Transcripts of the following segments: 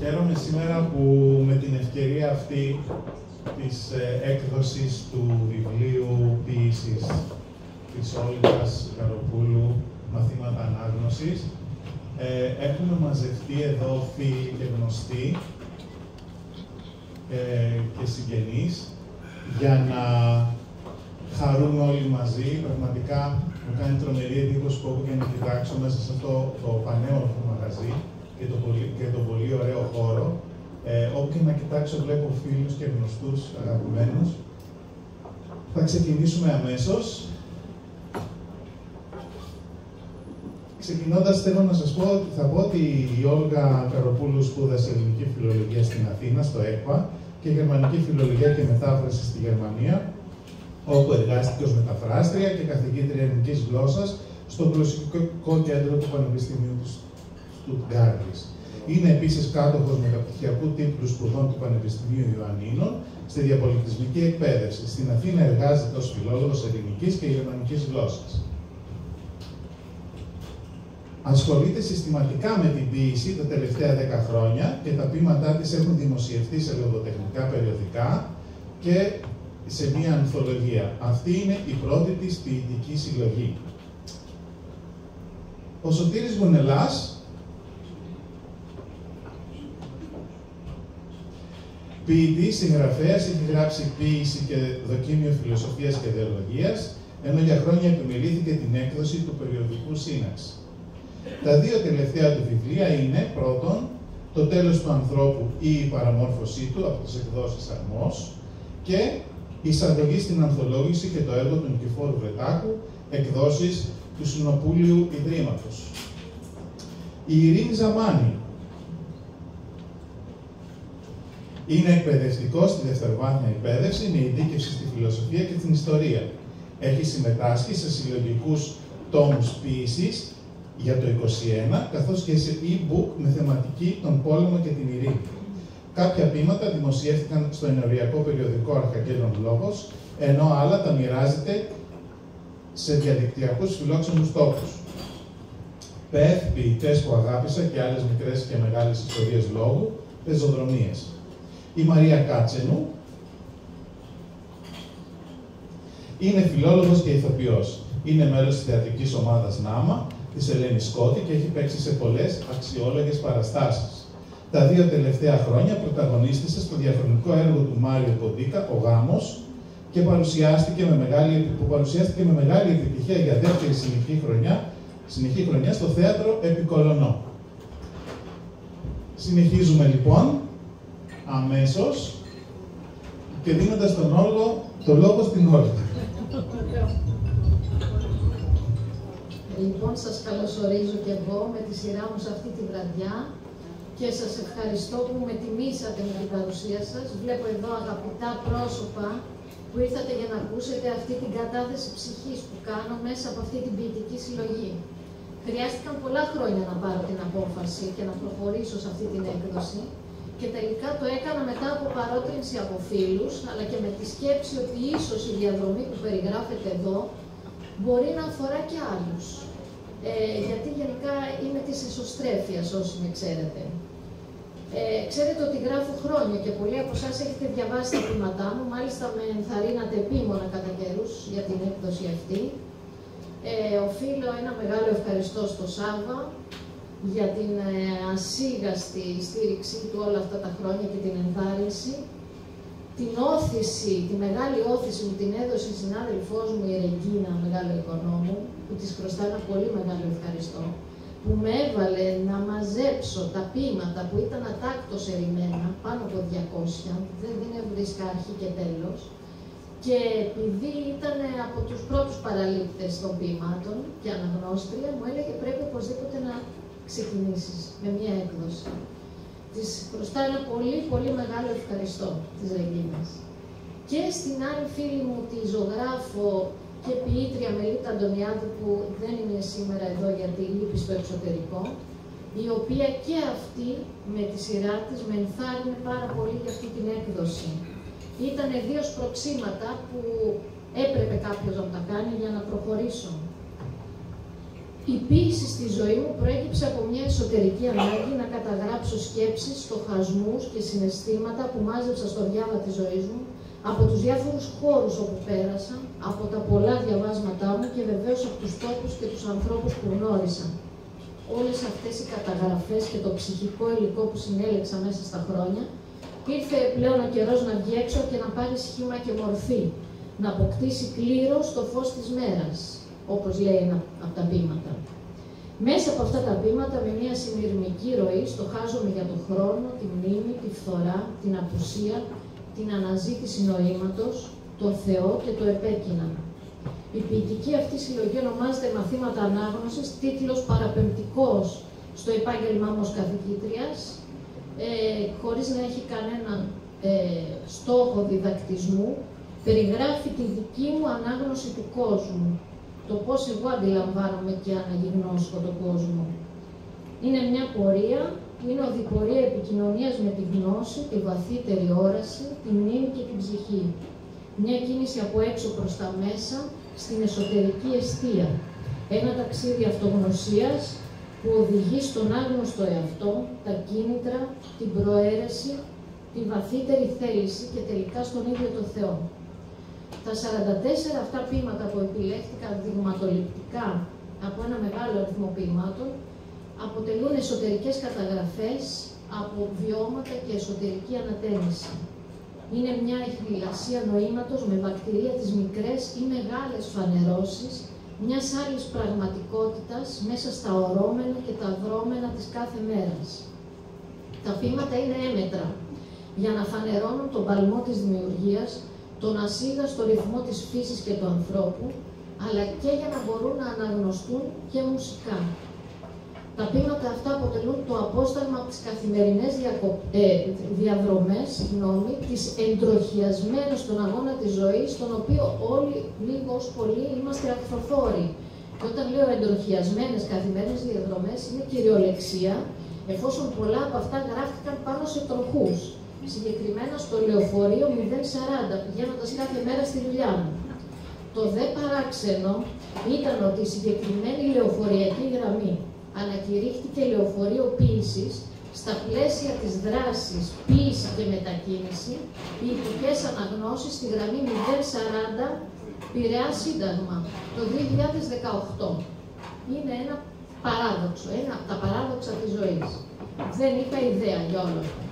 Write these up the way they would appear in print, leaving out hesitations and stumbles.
Χαίρομαι σήμερα που με την ευκαιρία αυτή της έκδοσης του βιβλίου ποίησης της Όλγας Καροπούλου, Μαθήματα Ανάγνωσης, έχουμε μαζευτεί εδώ φίλοι και γνωστοί και συγγενείς για να χαρούμε όλοι μαζί. Πραγματικά μου κάνει τρομερή εντύπωση που όπου και να κοιτάξω μέσα σε αυτό το πανέμορφο μαγαζί και το πολύ ωραίο χώρο. Όπου και να κοιτάξω βλέπω φίλους και γνωστούς αγαπημένους. Θα ξεκινήσουμε αμέσως. Ξεκινώντας, θέλω να σας πω, θα πω ότι η Όλγα Καροπούλου σπούδασε ελληνική φιλολογία στην Αθήνα, στο ΕΚΠΑ, και γερμανική φιλολογία και μετάφραση στη Γερμανία, όπου εργάστηκε ως μεταφράστρια και καθηγήτρια ελληνικής γλώσσας στο γλωσσικό κέντρο του Πανεπιστημίου του Στουτγκάρτης. Είναι επίσης κάτοχος μεταπτυχιακού τίτλου σπουδών του Πανεπιστημίου Ιωαννίνων στη διαπολιτισμική εκπαίδευση. Στην Αθήνα εργάζεται ως φιλόλογος ελληνικής και γερμανικής γλώσσας. Ασχολείται συστηματικά με την ποίηση τα τελευταία 10 χρόνια και τα ποίηματά της έχουν δημοσιευτεί σε λογοτεχνικά περιοδικά και σε μία ανθολογία. Αυτή είναι η πρώτη της ποιητική συλλογή. Ο Σωτήρης Γουνελάς ποιητής, συγγραφέας, έχει γράψει ποίηση και δοκίμιο φιλοσοφίας και ιδεολογίας, ενώ για χρόνια επιμελήθηκε την έκδοση του περιοδικού Σύναξη. Τα δύο τελευταία του βιβλία είναι, πρώτον, «Το τέλος του ανθρώπου» ή «Η παραμόρφωσή του» από τις εκδόσεις Αρμός και «Η εισαγωγή στην ανθολόγηση» και το έργο του Νικηφόρου Βρετάκου, εκδόσεις του Συνοπούλιου Ιδρύματος. Η Ειρήνη Ζαμάνη είναι εκπαιδευτικός στη δευτεροβάθμια εκπαίδευση με ειδίκευση στη φιλοσοφία και την ιστορία. Έχει συμμετάσχει σε συλλογικούς τόμους ποίησης για το 2021, καθώς και σε e-book με θεματική τον πόλεμο και την ειρήνη. Κάποια ποίηματα δημοσιεύτηκαν στο ενοριακό περιοδικό Αρχαγγέλων Λόγος, ενώ άλλα τα μοιράζεται σε διαδικτυακούς φιλόξενους τόπους. ΠΕΘ, ποιητές που αγάπησα και άλλες μικρές και μεγάλες ιστορίες λόγου, πεζοδρομίες. Η Μαρία Κάτσενου είναι φιλόλογος και ηθοποιός. Είναι μέλος της θεατρικής ομάδας ΝΑΜΑ της Ελένης Σκότη και έχει παίξει σε πολλές αξιόλογες παραστάσεις. Τα δύο τελευταία χρόνια πρωταγωνίστησε στο διαφορετικό έργο του Μάριο Ποντίκα, «Ο Γάμος», και παρουσιάστηκε με μεγάλη επιτυχία για δεύτερη συνεχή χρονιά στο θέατρο Επικολονό. Συνεχίζουμε λοιπόν αμέσως και δίνοντας το λόγο στην Όλγα. Λοιπόν, σας καλωσορίζω και εγώ με τη σειρά μου σε αυτή τη βραδιά και σας ευχαριστώ που με τιμήσατε με την παρουσία σας. Βλέπω εδώ αγαπητά πρόσωπα που ήρθατε για να ακούσετε αυτή την κατάθεση ψυχής που κάνω μέσα από αυτή την ποιητική συλλογή. Χρειάστηκαν πολλά χρόνια να πάρω την απόφαση και να προχωρήσω σε αυτή την έκδοση και τελικά το έκανα μετά από παρότρινση από φίλους, αλλά και με τη σκέψη ότι ίσως η διαδρομή που περιγράφεται εδώ μπορεί να αφορά και άλλους. Γιατί γενικά είμαι της εσωστρέφειας, όσοι με ξέρετε. Ξέρετε ότι γράφω χρόνια και πολλοί από εσάς έχετε διαβάσει τα ποίηματά μου, μάλιστα με ενθαρρύνατε επίμονα κατά καιρούς για την έκδοση αυτή. Οφείλω ένα μεγάλο ευχαριστώ στο Σάββα για την ασίγαστη στήριξή του όλα αυτά τα χρόνια και την ενθάρρυνση. Την όθηση, τη μεγάλη όθηση μου την έδωσε η συνάδελφός μου η Ρεγκίνα, μεγάλο οικονόμου, που της χρωστά ένα πολύ μεγάλο ευχαριστώ, που με έβαλε να μαζέψω τα ποίηματα που ήταν ατάκτως ερημένα, πάνω από 200, δεν βρίσκα αρχή και τέλος, και επειδή ήταν από τους πρώτους παραλήπτες των ποίηματων και αναγνώστρια, μου έλεγε πρέπει οπωσδήποτε να ξεκινήσεις με μια έκδοση. Της χρωστά ένα πολύ μεγάλο ευχαριστώ της Ρεγκίνας. Και στην άλλη φίλη μου, τη ζωγράφο και ποιήτρια Μελίτα Αντωνιάδου, που δεν είναι σήμερα εδώ γιατί λείπει στο εξωτερικό, η οποία και αυτή με τη σειρά της με ενθάρρυνε πάρα πολύ για αυτή την έκδοση. Ήταν δύο σπροξήματα που έπρεπε κάποιος να τα κάνει για να προχωρήσω. Η ποίηση στη ζωή μου προέκυψε από μια εσωτερική ανάγκη να καταγράψω σκέψεις, στοχασμούς και συναισθήματα που μάζεψα στο διάβα της ζωής μου, από τους διάφορους χώρους όπου πέρασα, από τα πολλά διαβάσματά μου και βεβαίως από τους τόπους και τους ανθρώπους που γνώρισα. Όλες αυτές οι καταγραφές και το ψυχικό υλικό που συνέλεξα μέσα στα χρόνια, ήρθε πλέον ο καιρός να βγει έξω και να πάρει σχήμα και μορφή, να αποκτήσει κλήρος το φως της μέρας, όπως λέει ένα από τα ποίηματα. Μέσα από αυτά τα ποίηματα, με μια συνειρμική ροή, στοχάζομαι για τον χρόνο, τη μνήμη, τη φθορά, την απουσία, την αναζήτηση νοήματος, τον Θεό και το επέκεινα. Η ποιητική αυτή συλλογή ονομάζεται Μαθήματα Ανάγνωσης, τίτλος παραπεμπτικός στο επάγγελμά μου ως καθηγήτριας, χωρίς να έχει κανένα στόχο διδακτισμού, περιγράφει τη δική μου ανάγνωση του κόσμου, το πώς εγώ αντιλαμβάνομαι και αναγιγνώσκω τον κόσμο. Είναι μια πορεία, είναι οδηπορία επικοινωνίας με τη γνώση, τη βαθύτερη όραση, τη μνήμη και την ψυχή. Μια κίνηση από έξω προς τα μέσα, στην εσωτερική εστία. Ένα ταξίδι αυτογνωσίας που οδηγεί στον άγνωστο εαυτό, τα κίνητρα, την προαίρεση, τη βαθύτερη θέληση και τελικά στον ίδιο το Θεό. Τα 44 αυτά ποίηματα που επιλέχθηκαν δειγματοληπτικά από ένα μεγάλο αριθμό ποίηματων αποτελούν εσωτερικές καταγραφές από βιώματα και εσωτερική ανατένιση. Είναι μια ειχνηλασία νοήματος με βακτηρία τις μικρές ή μεγάλες φανερώσεις μιας άλλης πραγματικότητας μέσα στα ορώμενα και τα δρόμενα της κάθε μέρας. Τα ποίηματα είναι έμετρα για να φανερώνουν τον παλμό της δημιουργίας, τον ασίγαστο ρυθμό της φύσης και του ανθρώπου, αλλά και για να μπορούν να αναγνωστούν και μουσικά. Τα ποίηματα αυτά αποτελούν το απόσταγμα από τις καθημερινές διαδρομές, τις εντροχιασμένες στον αγώνα της ζωής, στον οποίο όλοι, λίγο ως πολύ, είμαστε αχθοφόροι. Και όταν λέω εντροχιασμένες καθημερινές διαδρομές, είναι κυριολεξία, εφόσον πολλά από αυτά γράφτηκαν πάνω σε τροχούς. Συγκεκριμένα στο λεωφορείο 040, πηγαίνοντας κάθε μέρα στη δουλειά μου. Το δε παράξενο ήταν ότι η συγκεκριμένη λεωφοριακή γραμμή ανακηρύχθηκε λεωφορείο ποίησης στα πλαίσια της δράσης ποίηση και μετακίνηση, ποιητικές αναγνώσεις στη γραμμή 040 Πειραιά Σύνταγμα το 2018. Είναι ένα παράδοξο, ένα από τα παράδοξα της ζωής. Δεν είχα ιδέα για όλο αυτό.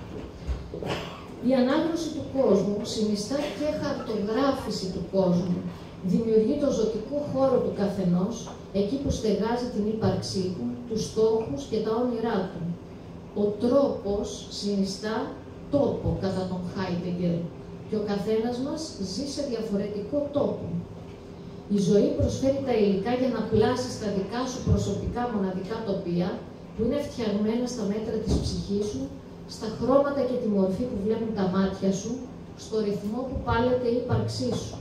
Η ανάγνωση του κόσμου συνιστά και χαρτογράφηση του κόσμου. Δημιουργεί το ζωτικό χώρο του καθενός, εκεί που στεγάζει την ύπαρξή του, τους στόχους και τα όνειρά του. Ο τρόπος συνιστά τόπο κατά τον Χάιντεγκερ και ο καθένας μας ζει σε διαφορετικό τόπο. Η ζωή προσφέρει τα υλικά για να πλάσεις τα δικά σου προσωπικά μοναδικά τοπία, που είναι φτιαγμένα στα μέτρα της ψυχής σου, στα χρώματα και τη μορφή που βλέπουν τα μάτια σου, στο ρυθμό που πάλεται η ύπαρξή σου.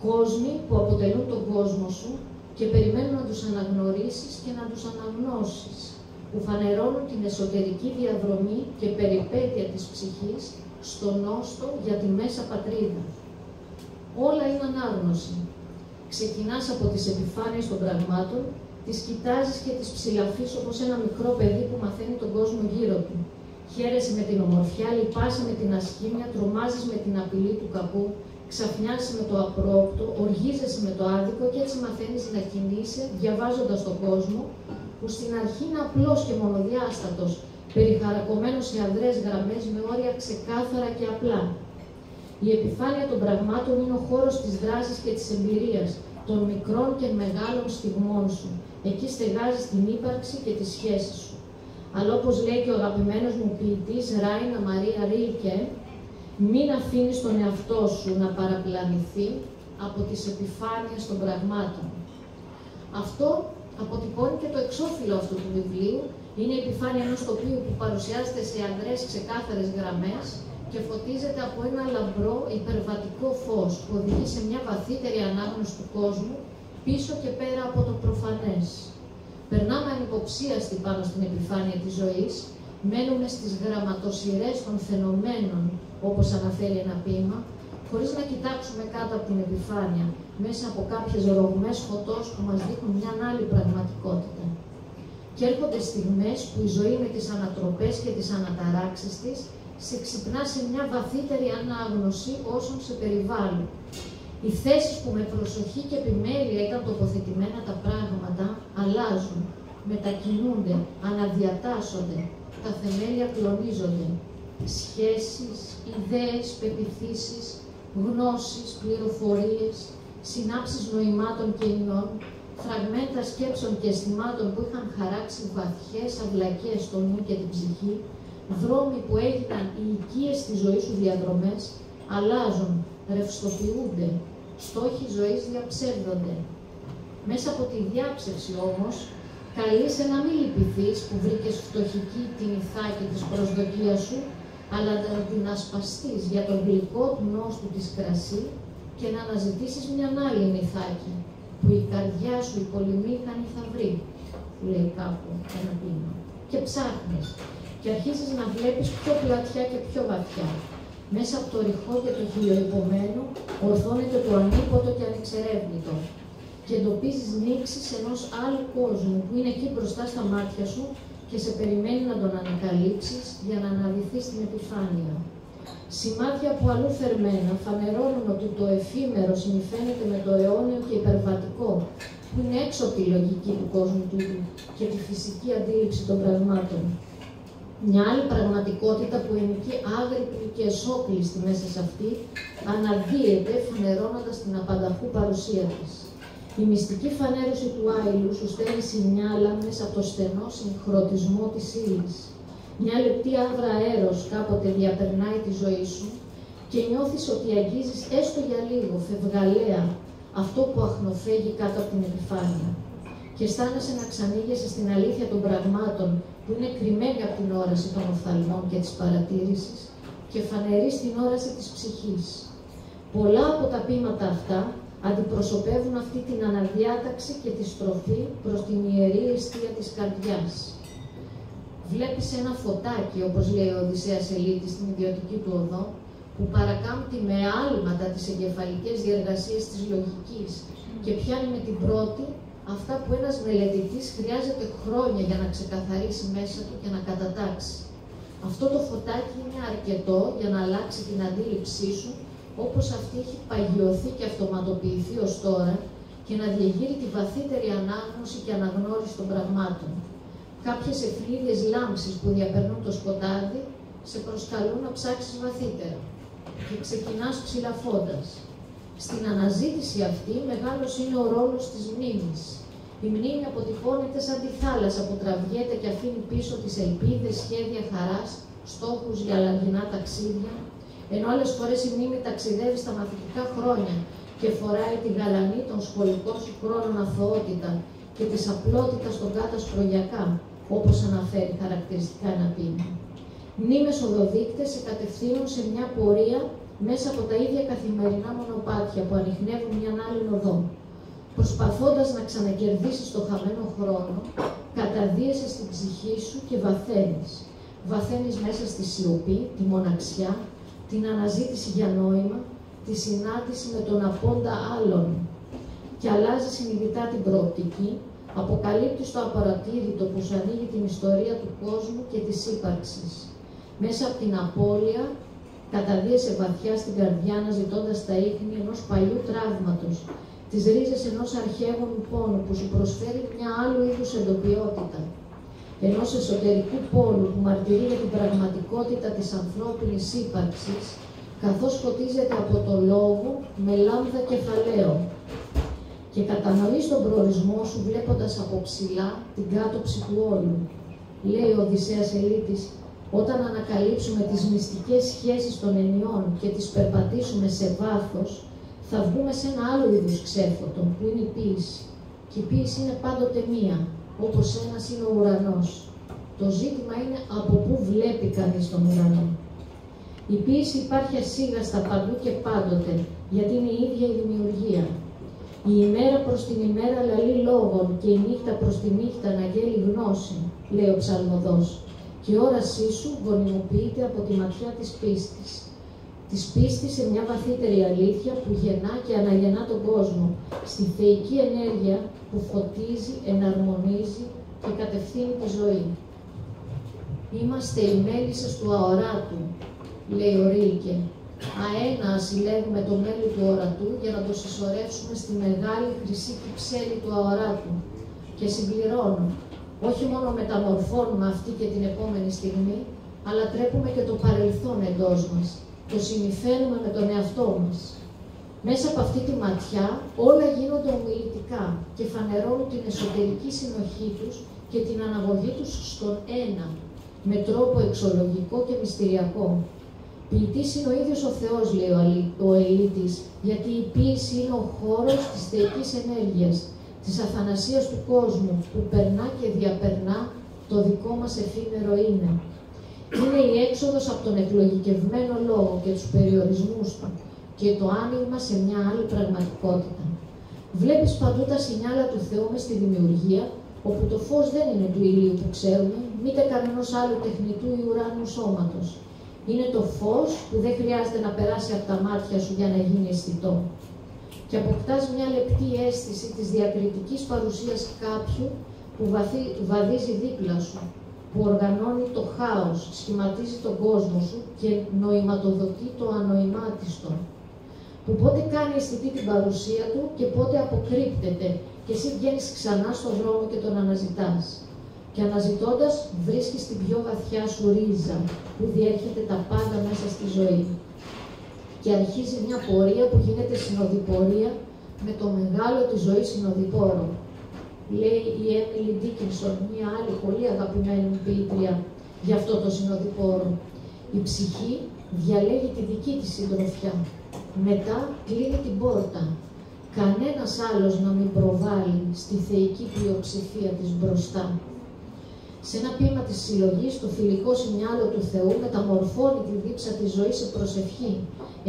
Κόσμοι που αποτελούν τον κόσμο σου και περιμένουν να τους αναγνωρίσεις και να τους αναγνώσεις, που φανερώνουν την εσωτερική διαδρομή και περιπέτεια της ψυχής στον νόστο για τη μέσα πατρίδα. Όλα είναι ανάγνωση. Ξεκινάς από τις επιφάνειες των πραγμάτων, τις κοιτάζεις και τις ψηλαφείς όπως ένα μικρό παιδί που μαθαίνει τον κόσμο γύρω του. Χαίρεσαι με την ομορφιά, λυπάσαι με την ασχήμια, τρομάζεις με την απειλή του κακού, ξαφνιάσαι με το απρόοπτο, οργίζεσαι με το άδικο και έτσι μαθαίνεις να κινείσαι διαβάζοντας τον κόσμο, που στην αρχή είναι απλός και μονοδιάστατος, περιχαρακωμένος σε αδρές γραμμές με όρια ξεκάθαρα και απλά. Η επιφάνεια των πραγμάτων είναι ο χώρος της δράσης και της εμπειρίας, των μικρών και μεγάλων στιγμών σου. Εκεί στεγάζεις την ύπαρξη και τις σχέσεις σου. Αλλά όπως λέει και ο αγαπημένος μου ποιητής Ράινα Μαρία Ρίλκε, μην αφήνεις τον εαυτό σου να παραπλανηθεί από τις επιφάνειες των πραγμάτων. Αυτό αποτυπώνει και το εξώφυλλο αυτού του βιβλίου. Είναι η επιφάνεια ενός τοπίου που παρουσιάζεται σε αδρές ξεκάθαρες γραμμές και φωτίζεται από ένα λαμπρό υπερβατικό φως που οδηγεί σε μια βαθύτερη ανάγνωση του κόσμου πίσω και πέρα από το προφανές. Περνάμε ανυποψίαστοι πάνω στην επιφάνεια της ζωής, μένουμε στις γραμματοσυρές των φαινομένων, όπως αναφέρει ένα ποίημα, χωρίς να κοιτάξουμε κάτω από την επιφάνεια, μέσα από κάποιες ρογμές φωτός που μας δείχνουν μια άλλη πραγματικότητα. Και έρχονται στιγμές που η ζωή με τις ανατροπές και τις αναταράξεις της σε ξυπνά σε μια βαθύτερη ανάγνωση όσων σε περιβάλλουν. Οι θέσεις που με προσοχή και επιμέλεια ήταν τοποθετημένα τα πράγματα αλλάζουν, μετακινούνται, αναδιατάσσονται, τα θεμέλια κλονίζονται. Σχέσεις, ιδέες, πεποιθήσεις, γνώσεις, πληροφορίες, συνάψεις νοημάτων και ινών, φραγμέντα σκέψεων και αισθημάτων που είχαν χαράξει βαθιές αυλακές στο νου και την ψυχή, δρόμοι που έγιναν οι οικίες της ζωής σου διαδρομές, αλλάζουν, ρευστοποιούνται, στόχοι ζωής διαψεύδονται. Μέσα από τη διάψευση όμως, καλείσαι να μην λυπηθείς που βρήκες φτωχική την ηθάκη της προσδοκίας σου, αλλά να την ασπαστείς για τον γλυκό του νόστου της κρασί και να αναζητήσεις μια άλλη νηθάκη, που η καρδιά σου η πολυμήχανη θα βρει, που λέει κάπου ένα ποίημα. Και ψάχνεις και αρχίζεις να βλέπεις πιο πλατιά και πιο βαθιά. Μέσα από το ρηχό και το χιλιοϊπωμένο ορθώνεται το ανίποτο και ανεξερεύνητο και εντοπίζεις νήξεις ενός άλλου κόσμου που είναι εκεί μπροστά στα μάτια σου και σε περιμένει να τον ανακαλύψεις για να αναδυθείς στην επιφάνεια. Σημάδια που αλλού θερμένα φανερώνουν ότι το εφήμερο συνυφαίνεται με το αιώνιο και υπερβατικό, που είναι έξω από τη λογική του κόσμου τούτου και τη φυσική αντίληψη των πραγμάτων. Μια άλλη πραγματικότητα που είναι εκεί άγρυπνη και εσόκλειστη μέσα σε αυτή, αναδύεται φανερώνοντας την απανταχού παρουσία της. Η μυστική φανέρωση του άειλου σου στέλνει σινιάλα μέσα από το στενό συγχρονισμό της ύλης. Μια λεπτή άβρα αέρος κάποτε διαπερνάει τη ζωή σου και νιώθεις ότι αγγίζεις έστω για λίγο, φευγαλέα, αυτό που αχνοφέγει κάτω από την επιφάνεια. Και αισθάνεσαι να ξανήγεσαι στην αλήθεια των πραγμάτων που είναι κρυμμένη από την όραση των οφθαλμών και της παρατήρησης και φανερή στην όραση της ψυχής. Πολλά από τα ποίηματα αυτά αντιπροσωπεύουν αυτή την αναδιάταξη και τη στροφή προς την ιερή εστία της καρδιάς. Βλέπεις ένα φωτάκι, όπως λέει ο Οδυσσέας Ελίτης στην ιδιωτική του οδό, που παρακάμπτει με άλματα τις εγκεφαλικές διεργασίες της λογικής και πιάνει με την πρώτη αυτά που ένας μελετητής χρειάζεται χρόνια για να ξεκαθαρίσει μέσα του και να κατατάξει. Αυτό το φωτάκι είναι αρκετό για να αλλάξει την αντίληψή σου, όπως αυτή έχει παγιωθεί και αυτοματοποιηθεί ως τώρα, και να διεγείρει τη βαθύτερη ανάγνωση και αναγνώριση των πραγμάτων. Κάποιες ευφυΐδιες λάμψεις που διαπερνούν το σκοτάδι σε προσκαλούν να ψάξεις βαθύτερα και ξεκινάς ψηλαφώντας. Στην αναζήτηση αυτή μεγάλος είναι ο ρόλος της μνήμης. Η μνήμη αποτυπώνεται σαν τη θάλασσα που τραβιέται και αφήνει πίσω τις ελπίδες, σχέδια χαράς, στόχους για αλλαγινά ταξίδια, ενώ άλλες φορές η μνήμη ταξιδεύει στα μαθητικά χρόνια και φοράει τη γαλανή των σχολικών σου χρόνων αθωότητα και της απλότητας των κάτασπρογιακά, όπως αναφέρει χαρακτηριστικά ένα ποίημα. Μνήμες οδοδείκτες σε κατευθύνουν σε μια πορεία μέσα από τα ίδια καθημερινά μονοπάτια που ανιχνεύουν μιαν άλλη οδό. Προσπαθώντας να ξανακερδίσεις το χαμένο χρόνο, καταδύεσαι στην ψυχή σου και βαθαίνεις. Βαθαίνεις μέσα στη σιωπή, τη μοναξιά, την αναζήτηση για νόημα, τη συνάντηση με τον απόντα άλλον. Και αλλάζει συνειδητά την προοπτική, αποκαλύπτεις το απαρατήρητο που σου ανοίγει την ιστορία του κόσμου και της ύπαρξης. Μέσα από την απώλεια, καταδύεσαι βαθιά στην καρδιά αναζητώντας τα ίχνη ενός παλιού τραύματος, τις ρίζες ενός αρχαίγονου πόνου που σου προσφέρει μια άλλου είδους εντοπιότητα, ενός εσωτερικού πόνου που μαρτυρεί για την πραγματικότητα της ανθρώπινης ύπαρξης, καθώς φωτίζεται από το λόγο με λάμδα κεφαλαίο. Και κατανοείς τον προορισμό σου βλέποντας από ψηλά την κάτωψη του όλου. Λέει ο Οδυσσέας Ελίτης, όταν ανακαλύψουμε τις μυστικές σχέσεις των ενιών και τις περπατήσουμε σε βάθος, θα βγούμε σε ένα άλλο είδους ξέφωτο, που είναι η ποίηση. Και η ποίηση είναι πάντοτε μία, όπως ένας είναι ο ουρανός. Το ζήτημα είναι από πού βλέπει κανείς τον ουρανό. Η ποίηση υπάρχει ασίγαστα παντού και πάντοτε, γιατί είναι η ίδια η δημιουργία. Η ημέρα προς την ημέρα λαλεί λόγων και η νύχτα προς τη νύχτα αναγγέλει γνώση, λέει ο ψαλμοδός, και η όρασή σου γονιμοποιείται από τη ματιά της πίστης. της πίστης σε μια βαθύτερη αλήθεια που γεννά και αναγεννά τον κόσμο, στη θεϊκή ενέργεια που φωτίζει, εναρμονίζει και κατευθύνει τη ζωή. Είμαστε οι μέλισσες του αοράτου, λέει ο Ρίλκε. Αένα συλλέγουμε το μέλι του ορατού για να το συσσωρεύσουμε στη μεγάλη χρυσή κυψέλη του αοράτου. Και συμπληρώνω, όχι μόνο μεταμορφώνουμε αυτή και την επόμενη στιγμή, αλλά τρέπουμε και το παρελθόν εντός μας. Το συνυφέρουμε με τον εαυτό μας. Μέσα από αυτή τη ματιά όλα γίνονται ομιλητικά και φανερώνουν την εσωτερική συνοχή τους και την αναγωγή τους στον ένα, με τρόπο εξολογικό και μυστηριακό. Ποιητής είναι ο ίδιος ο Θεός, λέει ο Ελίτης, γιατί η ποίηση είναι ο χώρος της θεϊκής ενέργειας, της αθανασίας του κόσμου, που περνά και διαπερνά το δικό μας εφήμερο είναι. Είναι η έξοδος από τον εκλογικευμένο λόγο και τους περιορισμούς του και το άνοιγμα σε μια άλλη πραγματικότητα. Βλέπεις παντού τα σινιάλα του Θεού μες στη δημιουργία, όπου το φως δεν είναι του ηλίου που ξέρουμε, μήτε κανενός άλλου τεχνητού ή ουράνιου σώματος. Είναι το φως που δεν χρειάζεται να περάσει από τα μάτια σου για να γίνει αισθητό. Και αποκτάς μια λεπτή αίσθηση της διακριτικής παρουσίας κάποιου που βαδίζει δίπλα σου, που οργανώνει το χάος, σχηματίζει τον κόσμο σου και νοηματοδοτεί το ανοημάτιστο, που πότε κάνει αισθητή την παρουσία του και πότε αποκρύπτεται και εσύ βγαίνεις ξανά στον δρόμο και τον αναζητάς. Και αναζητώντας βρίσκεις την πιο βαθιά σου ρίζα, που διέρχεται τα πάντα μέσα στη ζωή. Και αρχίζει μια πορεία που γίνεται συνοδοιπορία με το μεγάλο της ζωής συνοδοιπόρο. Λέει η Έμιλι Ντίκινσον, μια άλλη πολύ αγαπημένη μου ποιήτρια, για αυτό το συνοδοιπόρο. Η ψυχή διαλέγει τη δική της συντροφιά. Μετά κλείνει την πόρτα. Κανένας άλλος να μην προβάλλει στη θεϊκή πλειοψηφία της μπροστά. Σε ένα ποίημα της συλλογής, το φιλικό σινιάλο του Θεού μεταμορφώνει τη δίψα της ζωής σε προσευχή,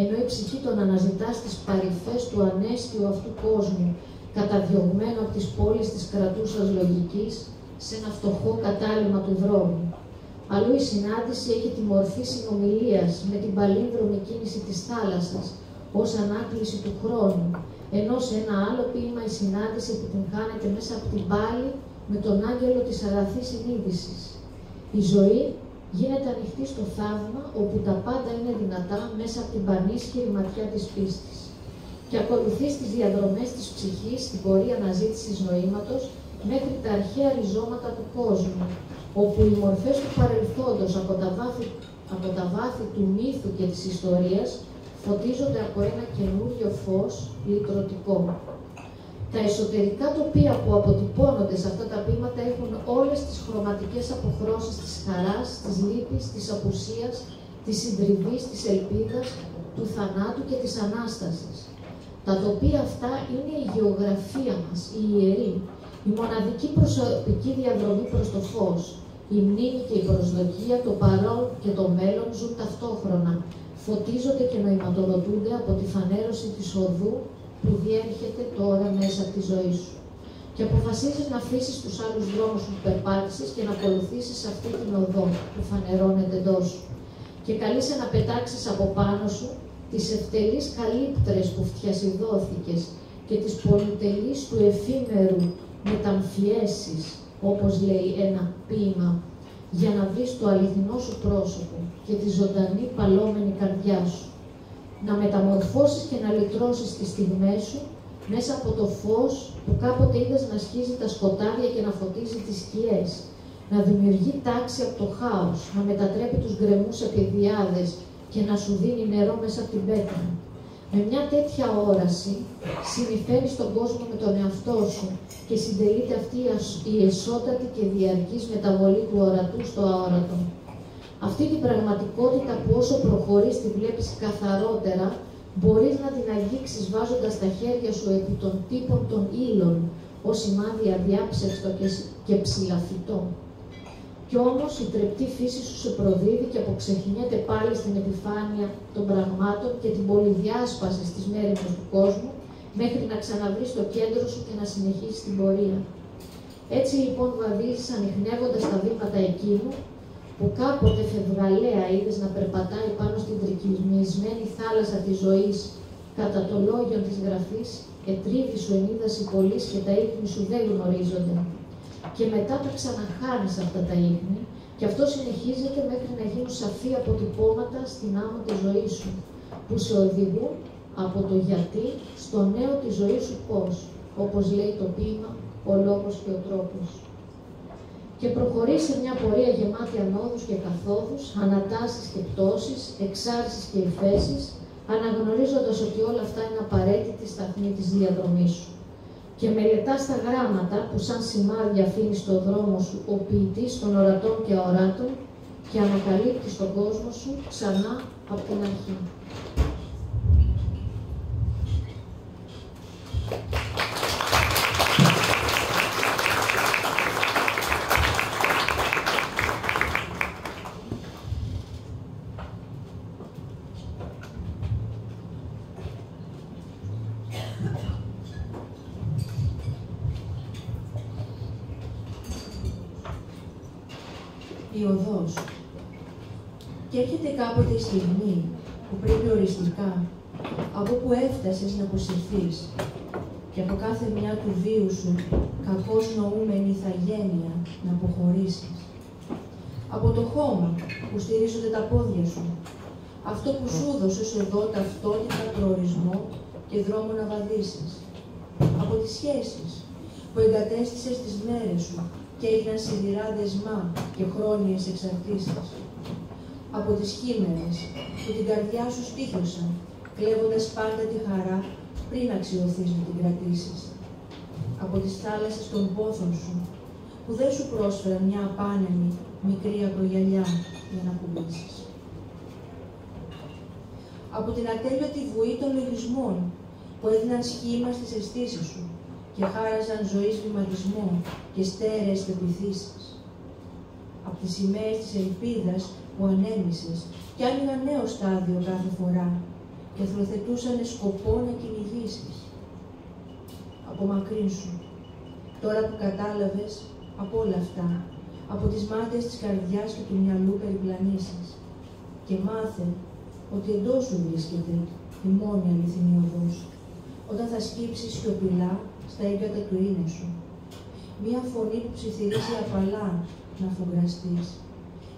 ενώ η ψυχή τον αναζητά στις παρυφές του ανέστιου αυτού κόσμου, καταδιωγμένο από τις πόλεις της κρατούσας λογικής, σε ένα φτωχό κατάλημα του δρόμου. Αλλού η συνάντηση έχει τη μορφή συνομιλίας με την παλίνδρομη κίνηση της θάλασσας, ως ανάκληση του χρόνου, ενώ σε ένα άλλο ποίημα η συνάντηση επιτυγχάνεται μέσα από την πάλη με τον άγγελο της αγαθής συνείδησης. Η ζωή γίνεται ανοιχτή στο θαύμα, όπου τα πάντα είναι δυνατά μέσα από την πανίσχυρη ματιά της πίστης. Και ακολουθεί τις διαδρομές της ψυχής στην πορεία αναζήτησης νοήματος μέχρι τα αρχαία ριζώματα του κόσμου, όπου οι μορφές του παρελθόντος από τα βάθη του μύθου και της ιστορίας φωτίζονται από ένα καινούριο φως λυτρωτικό. Τα εσωτερικά τοπία που αποτυπώνονται σε αυτά τα ποίηματα έχουν όλες τις χρωματικές αποχρώσεις της χαράς, της λύπης, της απουσίας, της συντριβής, της ελπίδας, του θανάτου και της Ανάστασης. Τα τοπία αυτά είναι η γεωγραφία μας, η ιερή, η μοναδική προσωπική διαδρομή προς το φως. Η μνήμη και η προσδοκία, το παρόν και το μέλλον ζουν ταυτόχρονα, φωτίζονται και νοηματοδοτούνται από τη φανέρωση της οδού που διέρχεται τώρα μέσα από τη ζωή σου. Και αποφασίζεις να αφήσεις τους άλλους δρόμους που περπάτησες και να ακολουθήσεις αυτή την οδό που φανερώνεται εντός σου. Και καλείσαι να πετάξεις από πάνω σου τις ευτελείς καλύπτρες που φτιασιδώθηκες και τις πολυτελείς του εφήμερου μεταμφιέσεις, όπως λέει ένα ποίημα, για να βρεις το αληθινό σου πρόσωπο και τη ζωντανή παλόμενη καρδιά σου. Να μεταμορφώσεις και να λυτρώσεις τις στιγμές σου μέσα από το φως που κάποτε είδες να σχίζει τα σκοτάδια και να φωτίζει τις σκιές, να δημιουργεί τάξη από το χάος, να μετατρέπει τους γκρεμούς σε πηδιάδες και να σου δίνει νερό μέσα από την πέτρα. Με μια τέτοια όραση συνυφέρεις τον κόσμο με τον εαυτό σου και συντελείται αυτή η εσώτατη και διαρκής μεταβολή του ορατού στο αόρατο. Αυτή την πραγματικότητα που όσο προχωρείς τη βλέπεις καθαρότερα, μπορείς να την αγγίξεις βάζοντας τα χέρια σου επί των τύπων των ύλων, ως σημάδι αδιάψευστο και ψηλαφιτό. Κι όμως η τρεπτή φύση σου σε προδίδει και αποξεχνιέται πάλι στην επιφάνεια των πραγμάτων και την πολυδιάσπαση στις μέρημνες του κόσμου, μέχρι να ξαναβρεις το κέντρο σου και να συνεχίσεις την πορεία. Έτσι λοιπόν βαδίζεις ανιχνεύοντας τα βήματα εκείνου, που κάποτε φευγαλέα είδες να περπατάει πάνω στην τρικυμισμένη θάλασσα της ζωής, κατά το λόγιο της γραφής, ετρίβη σου ενίδαση πολλής και τα ίχνη σου δεν γνωρίζονται. Και μετά τα ξαναχάνεις αυτά τα ίχνη, και αυτό συνεχίζεται μέχρι να γίνουν σαφή αποτυπώματα στην άμμο της ζωής σου, που σε οδηγούν από το γιατί στο νέο της ζωής σου πώς, όπως λέει το ποίημα, ο λόγος και ο τρόπος. Και προχωρεί σε μια πορεία γεμάτη ανόδους και καθόδους, ανατάσεις και πτώσεις, εξάρσεις και υφέσεις, αναγνωρίζοντας ότι όλα αυτά είναι απαραίτητη σταθμή της διαδρομής σου. Και μελετάς τα γράμματα που σαν σημάδια αφήνει στο δρόμο σου ο ποιητής των ορατών και αοράτων και ανακαλύπτεις τον κόσμο σου ξανά από την αρχή. Η οδός. Και έρχεται κάποτε η στιγμή που πρέπει οριστικά από που έφτασες να αποσυρθείς και από κάθε μια του βίου σου κακώς νοούμενη ηθαγένεια να αποχωρήσεις. Από το χώμα που στηρίζονται τα πόδια σου, αυτό που σου έδωσε εδώ ταυτότητα, προορισμό και δρόμο να βαδίσεις. Από τις σχέσεις που εγκατέστησες τις μέρες σου και έγιναν σιδηρά δεσμά και χρόνιες εξαρτήσεις. Από τις χήμερες που την καρδιά σου στήθωσαν, κλέβοντας πάντα τη χαρά πριν αξιωθείς να την κρατήσεις. Από τις θάλασσες των πόθων σου, που δεν σου πρόσφεραν μια απάνεμη, μικρή ακρογιαλιά για να κουμπίσεις. Από την ατέλειωτη βουή των λογισμών, που έδιναν σχήμα στις αισθήσεις σου και χάραζαν ζωής βηματισμό και στέρεες πεποιθήσεις. Από τις σημαίες της ελπίδας που ανέμισες κι άνοιγαν νέο στάδιο κάθε φορά και θροθετούσαν σκοπό να κυνηγήσεις. Απομακρύνσου, τώρα που κατάλαβες από όλα αυτά, από τις μάτες της καρδιάς και του μυαλού περιπλανήσεις, και μάθε ότι εντός σου βρίσκεται η μόνη αληθινή οδός, όταν θα σκύψεις σιωπηλά στα ίγκατα του είναι σου. Μία φωνή που ψιθυρίζει απαλά να αφογκραστείς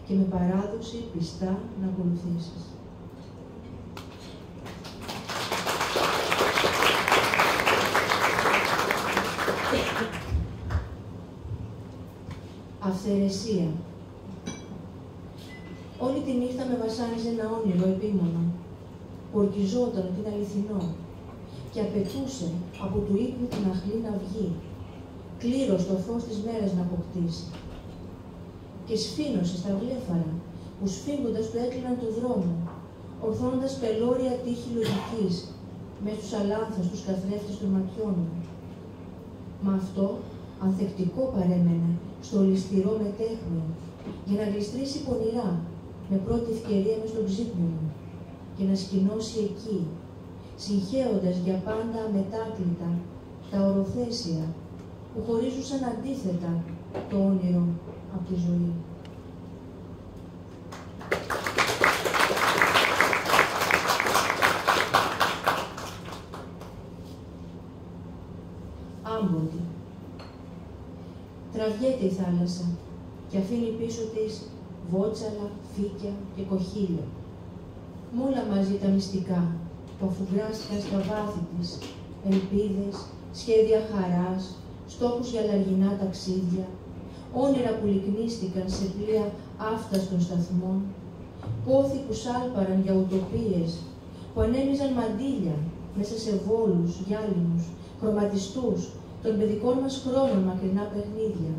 και με παράδοση πιστά να ακολουθήσεις. Αυθαιρεσία. Όλη τη νύχτα με βασάνιζε ένα όνειρο επίμονο, που ορκιζόταν ότι είναι αληθινό και απαιτούσε από του ύπνου την αχλή να βγει, κλήρος το φως της μέρας να αποκτήσει. Και σφήνωσε στα βλέφαρα, που σφίγγοντας του έκλειναν το δρόμο, ορθώνοντας πελώρια τείχη λογικής, μες στους αλάνθους τους καθρέφτες των ματιών μου. Μα αυτό ανθεκτικό παρέμενε στο ολισθηρό μετέχνιο, για να γλιστρήσει πονηρά, με πρώτη ευκαιρία μες στον ξύπνο μου, και να σκηνώσει εκεί, συγχέοντας για πάντα αμετάκλητα τα οροθέσια που χωρίζουσαν αντίθετα το όνειρο από τη ζωή. Άμποτη. Τραβιέται η θάλασσα και αφήνει πίσω της βότσαλα, φύκια και κοχύλια. Μ' όλα μαζί τα μυστικά που αφουγκράστηκαν στα βάθη της, ελπίδες, σχέδια χαράς, στόχους για λαργινά ταξίδια, όνειρα που λυκνίστηκαν σε πλοία άφταστων σταθμών, πόθη που σάλπαραν για ουτοπίες, που ανέμιζαν μαντήλια μέσα σε βόλους, γυάλινους, χρωματιστούς των παιδικών μας χρόνων μακρινά παιχνίδια,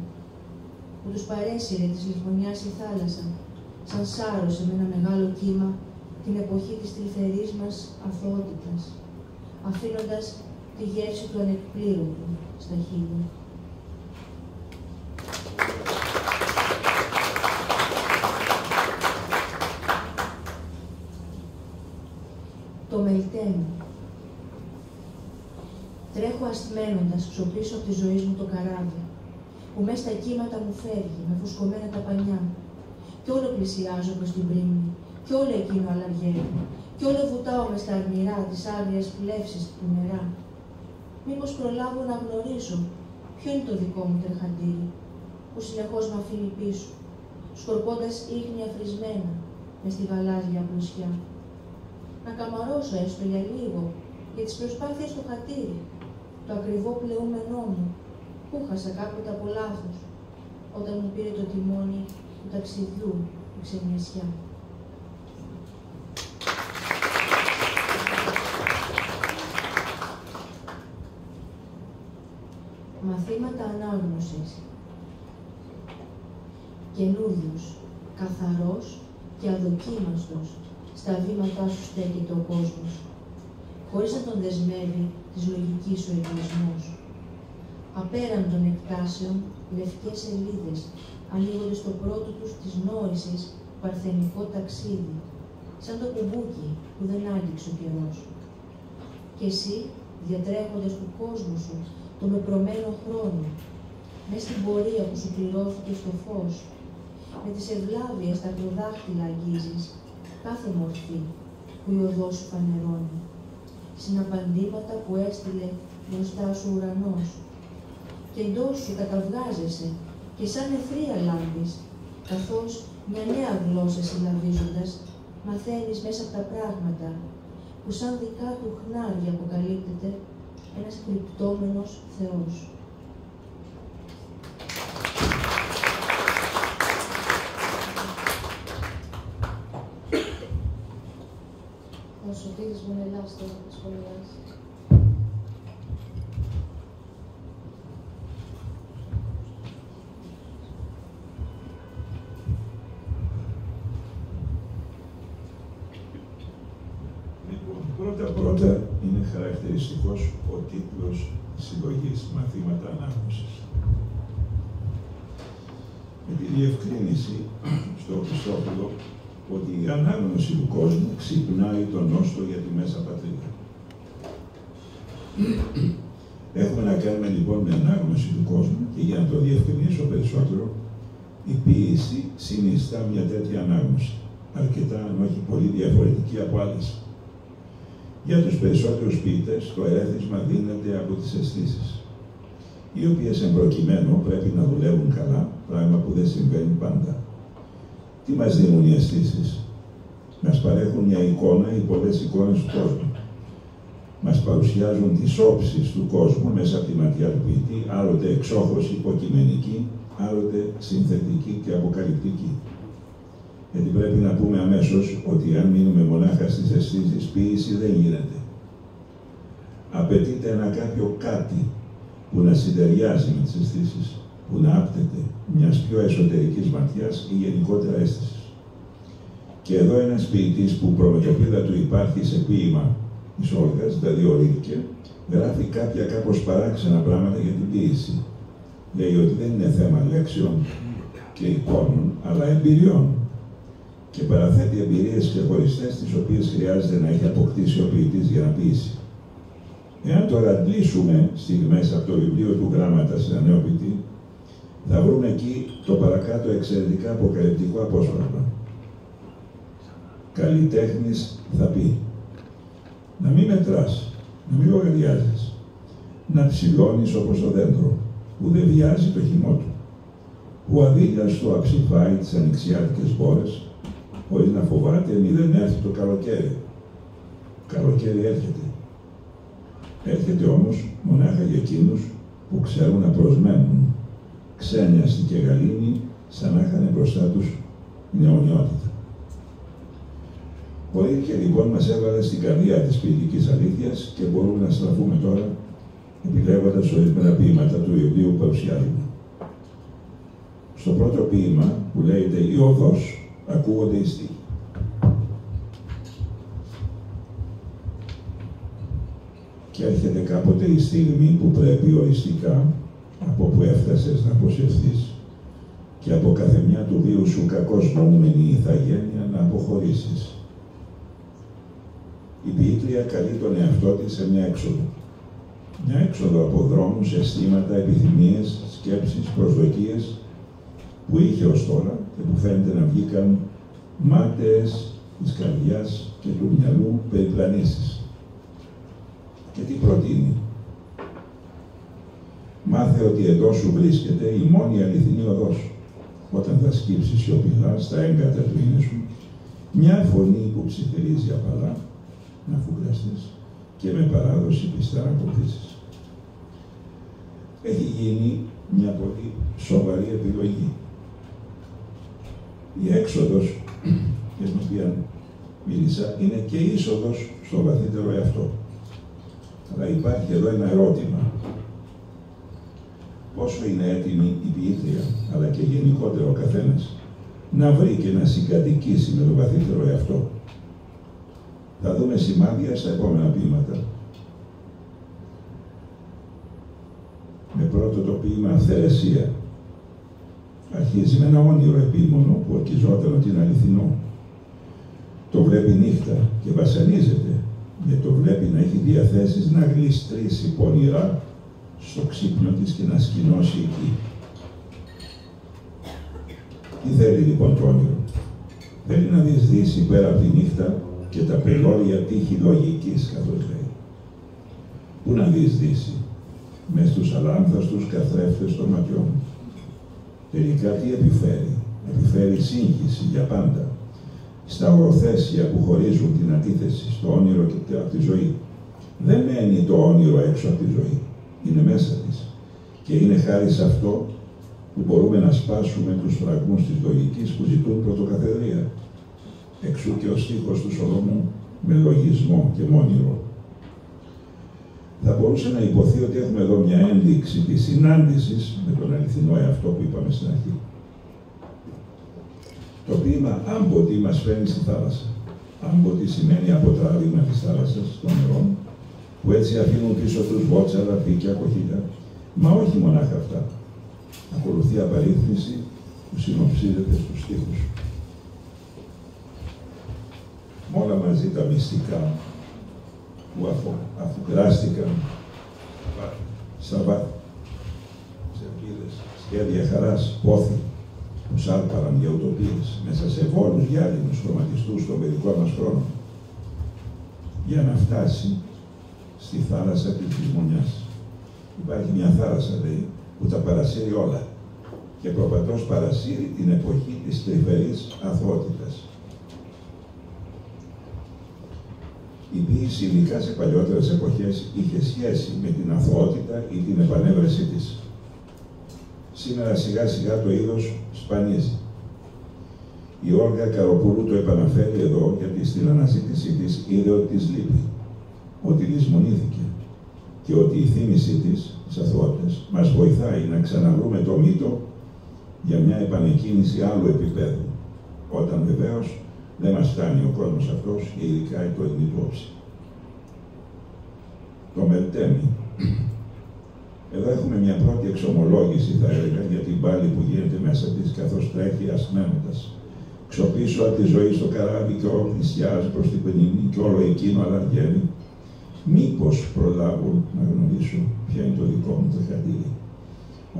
που τους παρέσυρε της λησμονιάς η θάλασσα, σαν σάρωσε με ένα μεγάλο κύμα την εποχή της τρυφερής μας αθωότητας, αφήνοντας τη γεύση του ανεκπλήρωτου στα χείλη. Το μελτέ μου. Τρέχω ασθμένοντας ξοπίσω από τη ζωή μου το καράβι, που μες στα κύματα μου φεύγει με φουσκωμένα τα πανιά, κι όλο πλησιάζω προς την πρίμνη, κι όλο εκείνο αλλαργεύει, κι όλο βουτάω μες στα αρμυρά της άγριας πλεύσης του νερά. Μήπως προλάβω να γνωρίσω ποιο είναι το δικό μου τρεχαντήρι, που συνεχώς μ' αφήνει πίσω, σκορπώντας ίχνη αφρισμένα μες στη γαλάζια πλουσιά. Να καμαρώσω έστω για λίγο για τις προσπάθειες στο χατήρι, το ακριβό πλεούμενό μου, που χάσα κάποτε από λάθος, όταν μου πήρε το τιμόνι του ταξιδιού του ξενιασιά. Μαθήματα ανάγνωσης. Καινούριος, καθαρός και αδοκίμαστος, στα βήματά σου στέκεται ο κόσμος, χωρίς να τον δεσμεύει της λογικής ο εγωισμός. Απέραν των εκτάσεων, λευκές σελίδες ανοίγονται στο πρώτο τους της νόησης παρθενικό ταξίδι, σαν το κουμπούκι που δεν άγγιξε ο καιρός. Και εσύ, διατρέχοντας του κόσμου σου τον πεπρωμένο χρόνο, μες στην πορεία που σου πληρώθηκε στο φως, με τις ευλάβειες τα ακροδάχτυλα αγγίζεις κάθε μορφή που η οδός σου φανερώνει, συναπαντήματα που έστειλε μπροστά σου ουρανός, και εντός σου καταβγάζεσαι και σαν αιθρία λάμπεις, καθώς μια νέα γλώσσα συλλαβίζοντας μαθαίνεις μέσα από τα πράγματα που σαν δικά του χνάρια αποκαλύπτεται ένας κρυπτόμενος Θεός. Ο Σωτήρης Βουνελάς τώρα που σχολιάζει. Πρώτα είναι χαρακτηριστικός ο τίτλος συλλογής «Μαθήματα ανάγνωσης». Με τη διευκρίνηση στο Χριστόφυλλο ότι η ανάγνωση του κόσμου ξυπνάει τον νόστο για τη Μέσα Πατρίδα. Έχουμε να κάνουμε λοιπόν με ανάγνωση του κόσμου και για να το διευκρινίσω περισσότερο, η ποίηση συνιστά μια τέτοια ανάγνωση, αρκετά αν όχι πολύ διαφορετική από άλλες. Για τους περισσότερους ποιητές, το ερέθισμα δίνεται από τις αισθήσεις, οι οποίες εν προκειμένου πρέπει να δουλεύουν καλά, πράγμα που δεν συμβαίνει πάντα. Τι μας δίνουν οι αισθήσεις? Μας παρέχουν μια εικόνα ή πολλές εικόνες του κόσμου. Μας παρουσιάζουν τις όψεις του κόσμου μέσα από τη ματιά του ποιητή, άλλοτε εξόχως υποκειμενική, άλλοτε συνθετική και αποκαλυπτική. Γιατί πρέπει να πούμε αμέσως ότι αν μείνουμε μονάχα στις αισθήσεις, ποίηση δεν γίνεται. Απαιτείται ένα κάποιο κάτι που να συντεριάζει με τις αισθήσεις, που να άπτεται μιας πιο εσωτερικής ματιάς ή γενικότερα αίσθησης. Και εδώ ένας ποιητής που προμετωπίδα του υπάρχει σε ποίημα της Όλγας, δηλαδή ο Ρίλκε, γράφει κάποια κάπως παράξενα πράγματα για την ποίηση. Λέει ότι δεν είναι θέμα λέξεων και εικόνων, αλλά εμπειριών. Και παραθέτει εμπειρίες ξεχωριστές, τις οποίες χρειάζεται να έχει αποκτήσει ο ποιητής για να ποιήσει. Εάν τώρα αντλήσουμε στιγμές από το βιβλίο του Γράμματα σε ένα νέο ποιητή, θα βρούμε εκεί το παρακάτω εξαιρετικά αποκαλυπτικό απόσπασμα. Καλλιτέχνης θα πει: να μην μετράς, να μην λογαριάζεις, να ψηλώνεις όπως το δέντρο, που δεν βιάζει το χυμό του, που αδίλιαστο αψηφάει τις ανοιξιάτικες μπόρες, χωρίς να φοβάται μη δεν έρθει το καλοκαίρι. Καλοκαίρι έρχεται. Έρχεται όμως μονάχα για εκείνους που ξέρουν να προσμένουν, ξένιαστοι και γαλήνοι, σαν να είχαν μπροστά τους την αιωνιότητα. Ο Ρίλκε λοιπόν μας έβαλε στην καρδιά της ποιητικής αλήθειας και μπορούμε να στραφούμε τώρα, επιλέγοντας ορισμένα ποίηματα του βιβλίου που παρουσιάζουμε. Στο πρώτο ποίημα, που λέγεται «Η Οδός», ακούγονται οι στίχοι. Και έρχεται κάποτε η στιγμή που πρέπει οριστικά, από που έφτασες να αποσυρθείς και από καθεμιά του βίου σου κακώς νοούμενη ηθαγένεια να αποχωρήσεις. Η ποιήτρια καλεί τον εαυτό της σε μια έξοδο. Μια έξοδο από δρόμους, αισθήματα, επιθυμίες, σκέψεις, προσδοκίες που είχε ως τώρα και που φαίνεται να βγήκαν μάταιες της καρδιάς και του μυαλού περιπλανήσεις. Και τι προτείνει? Μάθε ότι εδώ σου βρίσκεται η μόνη αληθινή οδός. Όταν θα σκύψεις σιωπηλά στα έγκατα του είναι σου, μια φωνή που ψιθυρίζει απαλά, να φουγκραστείς και με παράδοση πιστά να ακολουθήσεις. Έχει γίνει μια πολύ σοβαρή επιλογή. Η έξοδος για την οποία μίλησα είναι και είσοδος στο βαθύτερο εαυτό. Αλλά υπάρχει εδώ ένα ερώτημα. Πόσο είναι έτοιμη η ποιήτρια, αλλά και γενικότερα ο καθένας, να βρει και να συγκατοικήσει με το βαθύτερο εαυτό? Θα δούμε σημάδια στα επόμενα ποίηματα. Με πρώτο το ποίημα Αυθαιρεσία. Αρχίζει με ένα όνειρο επίμονο που ορκιζόταν ότι είναι αληθινό. Το βλέπει νύχτα και βασανίζεται, γιατί το βλέπει να έχει διαθέσεις να γλιστρήσει πονηρά στο ξύπνιο της και να σκηνώσει εκεί. Τι θέλει λοιπόν το όνειρο? Θέλει να διεισδύσει πέρα από τη νύχτα και τα πελώρια τείχη λογικής, καθώς λέει. Πού να διεισδύσει? Μες στους αλάνθαστους καθρέφτες των ματιών. Τελικά τι επιφέρει? Επιφέρει σύγχυση για πάντα στα οροθέσια που χωρίζουν την αντίθεση στο όνειρο και από τη ζωή. Δεν μένει το όνειρο έξω από τη ζωή. Είναι μέσα της. Και είναι χάρη σε αυτό που μπορούμε να σπάσουμε τους φραγμούς της λογικής που ζητούν πρωτοκαθεδρία. Εξού και ο στίχος του Σολομού με λογισμό και μόνιρο. Θα μπορούσε να υποθεί ότι έχουμε εδώ μια ένδειξη της συνάντησης με τον αληθινό εαυτό που είπαμε στην αρχή. Το ποίημα άμποτη μας φέρνει στη θάλασσα. Άμποτη σημαίνει αποτράβημα της θάλασσας των νερών, που έτσι αφήνουν πίσω τους βότσαρα, πίκια, κοχύλια. Μα όχι μονάχα αυτά. Ακολουθεί απαρίθμηση που συνοψίζεται στους στίχους. Με όλα μαζί τα μυστικά που αφουγκράστηκαν στα βάθη, ψευδίδες, σχέδια χαράς, πόθη, που σάρπαραν για ουτοπίες, μέσα σε βόλους γυάλινους χρωματιστούς στον παιδικό μας χρόνο, για να φτάσει στη θάλασσα της λησμονιάς. Υπάρχει μια θάλασσα, λέει, που τα παρασύρει όλα και προπατός παρασύρει την εποχή της τρυφερής αθωότητας. Η ποίηση, ειδικά σε παλιότερες εποχές, είχε σχέση με την αθωότητα ή την επανέβρεσή της. Σήμερα σιγά σιγά το είδος σπανίζει. Η Όλγα Καροπούλου το επαναφέρει εδώ, γιατί στην αναζήτησή της είδε ότι της λείπει, ότι λησμονήθηκε και ότι η θύμησή της, τις αθωότητες, μας βοηθάει να ξαναβρούμε το μύτο για μια επανεκκίνηση άλλου επίπεδου, όταν βεβαίως δεν μας φτάνει ο κόσμος αυτός και ειδικά η τωρινή του όψη. Το Μελτέμι. Εδώ έχουμε μια πρώτη εξομολόγηση, θα έλεγα, για την πάλη που γίνεται μέσα της, καθώς τρέχει ασμένοντας. Ξοπίσω από τη ζωή στο καράβι και όλο πλησιάζει προς την πενήνη και όλο εκείνο αλλαργεύει. Μήπως προλάβω να γνωρίσω ποια είναι το δικό μου τρεχαντήρι.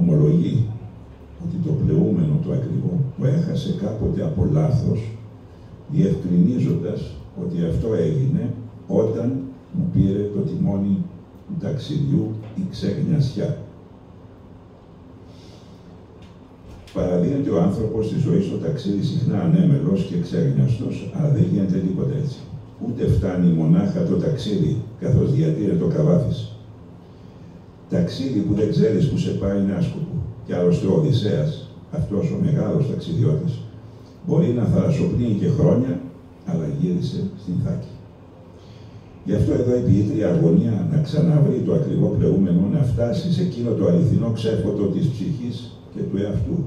Ομολογεί ότι το πλεούμενο το ακριβό το έχασε κάποτε από λάθος, διευκρινίζοντας ότι αυτό έγινε όταν μου πήρε το τιμόνι του ταξιδιού η ξεγνιασιά. Παραδίνεται ο άνθρωπος στη ζωή στο ταξίδι συχνά ανέμελος και ξεγνιαστός, αλλά δεν γίνεται τίποτα έτσι. Ούτε φτάνει μονάχα το ταξίδι, καθώς διατήρε το καβάφης. Ταξίδι που δεν ξέρεις που σε πάει είναι άσκοπο. Και άλλωστε ο Οδυσσέας, αυτός ο μεγάλος ταξιδιώτης, μπορεί να θαλασσοπνύει και χρόνια, αλλά γύρισε στην Θάκη. Γι' αυτό εδώ η ποιήτρια αγωνία να ξαναβρει το ακριβό πλεούμενο, να φτάσει σε εκείνο το αληθινό ξέφωτο της ψυχής και του εαυτού.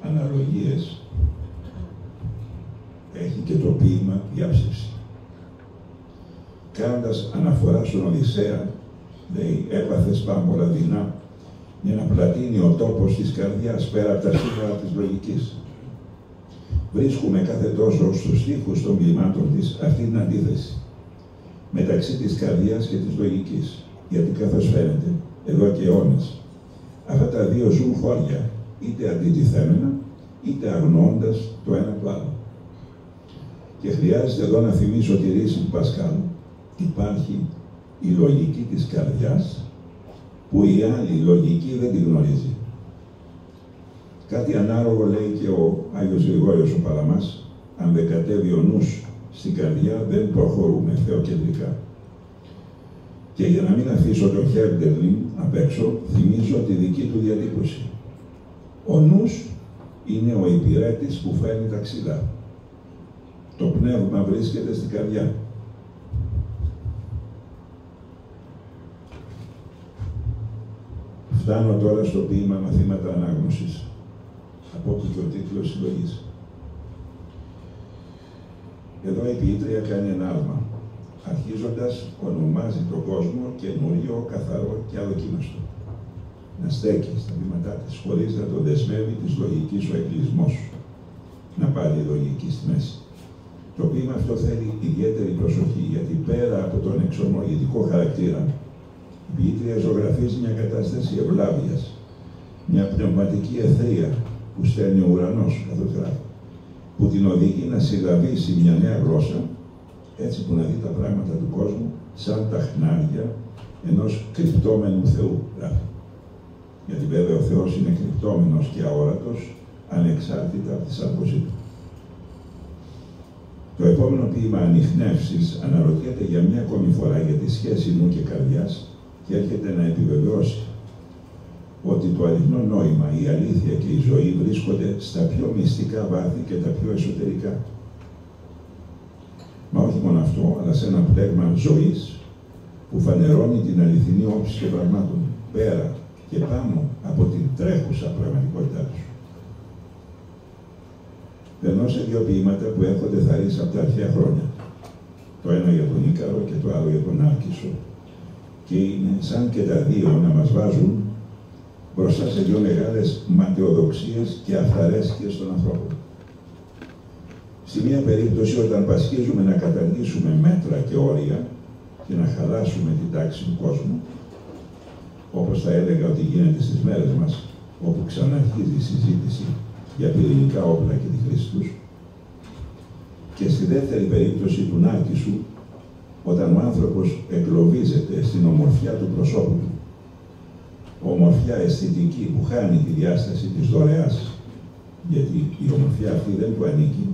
Αναλογίες έχει και το ποίημα Διάψευση. Κάνοντας αναφορά στον Οδυσσέα, λέει, έπαθες πάμπολα δεινά, για να πλατείνει ο τόπος της καρδιάς πέρα από τα σύνορα της λογικής. Βρίσκουμε κάθε τόσο στους στίχους των ποιημάτων της αυτή την αντίθεση μεταξύ της καρδιάς και της λογικής. Γιατί καθώς φαίνεται, εδώ και αιώνες, αυτά τα δύο ζουν χώρια, είτε αντιτιθέμενα, είτε αγνοώντας το ένα το άλλο. Και χρειάζεται εδώ να θυμίσω τη ρίση του Πασκάλ. Υπάρχει η λογική της καρδιάς, που η άλλη λογική δεν τη γνωρίζει. Κάτι ανάλογο λέει και ο Άγιος Γρηγόριος ο Παλαμάς: αν δεν κατέβει ο νους στην καρδιά, δεν προχωρούμε θεοκεντρικά. Και για να μην αφήσω τον Χέρντερλιν απ' έξω, θυμίζω τη δική του διατύπωση. Ο νους είναι ο υπηρέτης που φέρνει τα ξυλά. Το πνεύμα βρίσκεται στην καρδιά. Φτάνω τώρα στο ποίημα «Μαθήματα ανάγνωσης», από όπου και ο τίτλος συλλογής. Εδώ η ποιήτρια κάνει ένα άλμα. Αρχίζοντας, ονομάζει τον κόσμο καινούριο, καθαρό και αδοκίμαστο. Να στέκει στα βήματά της, χωρίς να τον δεσμεύει της λογικής ο εγκλισμός. Να πάρει η λογική στη μέση. Το ποίημα αυτό θέλει ιδιαίτερη προσοχή, γιατί πέρα από τον εξομολογητικό χαρακτήρα, η ποιήτρια ζωγραφίζει μια κατάσταση ευλάβειας, μια πνευματική αιθρία που στέλνει ο ουρανός, καθώς γράφει, που την οδηγεί να συλλαβήσει μια νέα γλώσσα, έτσι που να δει τα πράγματα του κόσμου σαν τα χνάρια ενός κρυπτόμενου Θεού, γράφει. Γιατί βέβαια ο Θεός είναι κρυπτόμενος και αόρατος, ανεξάρτητα από τη σάρκωσή του. Το επόμενο ποίημα «Ανιχνεύσεις» αναρωτιέται για μια ακόμη φορά για τη σχέση νου και καρδιάς και έρχεται να επιβεβαιώσει ότι το αληθινό νόημα, η αλήθεια και η ζωή βρίσκονται στα πιο μυστικά βάθη και τα πιο εσωτερικά. Μα όχι μόνο αυτό, αλλά σε ένα πλέγμα ζωής που φανερώνει την αληθινή όψη των πραγμάτων, πέρα και πάνω από την τρέχουσα πραγματικότητά του. Περνώ σε δύο ποίηματα που έρχονται θαρρείς από τα αρχαία χρόνια. Το ένα για τον Ίκαρο και το άλλο για τον Άλκησο. Και είναι σαν και τα δύο να μας βάζουν μπροστά σε δύο μεγάλες ματαιοδοξίες και αυταρέσκειες των ανθρώπων. Στη μία περίπτωση, όταν πασχίζουμε να καταργήσουμε μέτρα και όρια και να χαλάσουμε την τάξη του κόσμου, όπως θα έλεγα ότι γίνεται στις μέρες μας, όπου ξαναρχίζει η συζήτηση για πυρηνικά όπλα και τη χρήση τους, και στη δεύτερη περίπτωση του Νάρκισσου, όταν ο άνθρωπος εγκλωβίζεται στην ομορφιά του προσώπου του, ομορφιά αισθητική που χάνει τη διάσταση της δωρεάς, γιατί η ομορφιά αυτή δεν του ανήκει,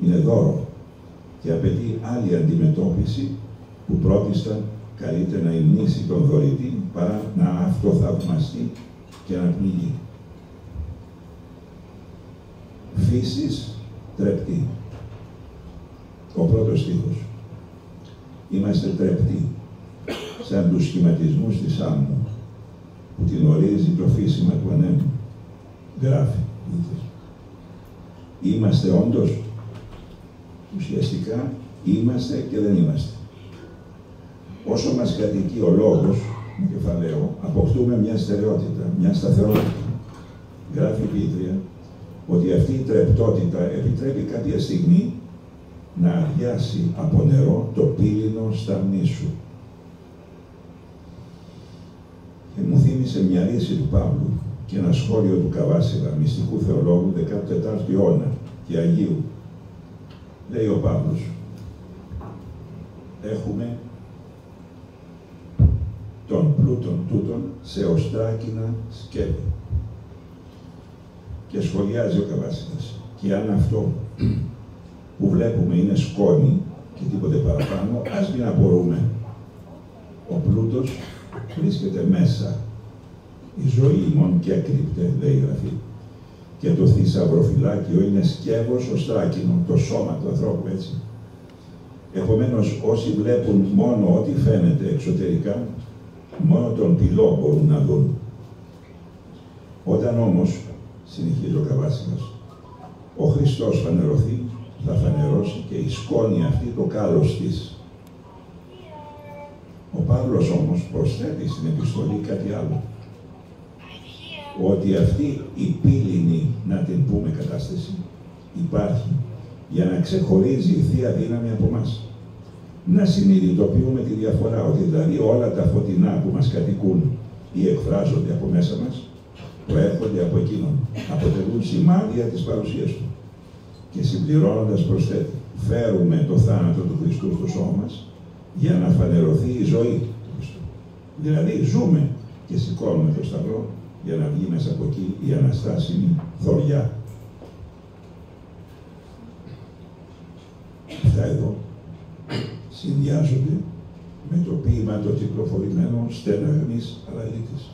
είναι δώρο και απαιτεί άλλη αντιμετώπιση που πρώτιστα καλείται να υμνήσει τον δωρητή παρά να αυτοθαυμαστεί και να πνιγεί. Φύσης τρεπτή. Ο πρώτος στίχος. Είμαστε τρεπτοί, σαν τους σχηματισμούς της άμμου, που την ορίζει το φύσιμα του ανέμου. Γράφει. Είμαστε όντως. Ουσιαστικά είμαστε και δεν είμαστε. Όσο μας κατοικεί ο λόγος, με κεφαλαίο, αποκτούμε μια στερεότητα, μια σταθερότητα. Γράφει η ποιήτρια ότι αυτή η τρεπτότητα επιτρέπει κάποια στιγμή να αδειάσει από νερό το πύληνο σταμνίσου. Και μου θύμισε μια ρίση του Παύλου και ένα σχόλιο του Καβάσιλα, μυστικού θεολόγου 14ου αιώνα και Αγίου. Λέει ο Παύλος, έχουμε των πλούτων τούτων σε οστράκινα σκεύη. Και σχολιάζει ο Καβάσιλας. Και αν αυτό που βλέπουμε είναι σκόνη και τίποτε παραπάνω, ας μην απορούμε. Ο πλούτος βρίσκεται μέσα. Η ζωή ημών και έκρυπτε, λέει η Γραφή. Και το θησαυροφυλάκιο είναι σκεύος οστράκινο, το σώμα του ανθρώπου, έτσι. Επομένως, όσοι βλέπουν μόνο ό,τι φαίνεται εξωτερικά, μόνο τον πυλό μπορούν να δουν. Όταν όμως, συνεχίζει ο Καβάσιλας, ο Χριστός φανερωθεί, θα φανερώσει και η σκόνη αυτή το κάλος της. Ο Παύλος όμως προσθέτει στην επιστολή κάτι άλλο. Ότι αυτή η πύληνη, να την πούμε κατάσταση, υπάρχει για να ξεχωρίζει η Θεία Δύναμη από εμάς. να συνειδητοποιούμε τη διαφορά, ότι δηλαδή όλα τα φωτεινά που μας κατοικούν ή εκφράζονται από μέσα μας, προέρχονται από εκείνον, αποτελούν σημάδια της παρουσίας του. Και συμπληρώνοντας προσθέτει, φέρουμε το θάνατο του Χριστού στο σώμα μας για να φανερωθεί η ζωή του Χριστού. Δηλαδή ζούμε και σηκώνουμε το σταυρό για να βγει μέσα από εκεί η αναστάσιμη θωριά. Αυτά εδώ συνδυάζονται με το ποίημα το κυκλοφορημένο στεναγμής Αλαλίτης.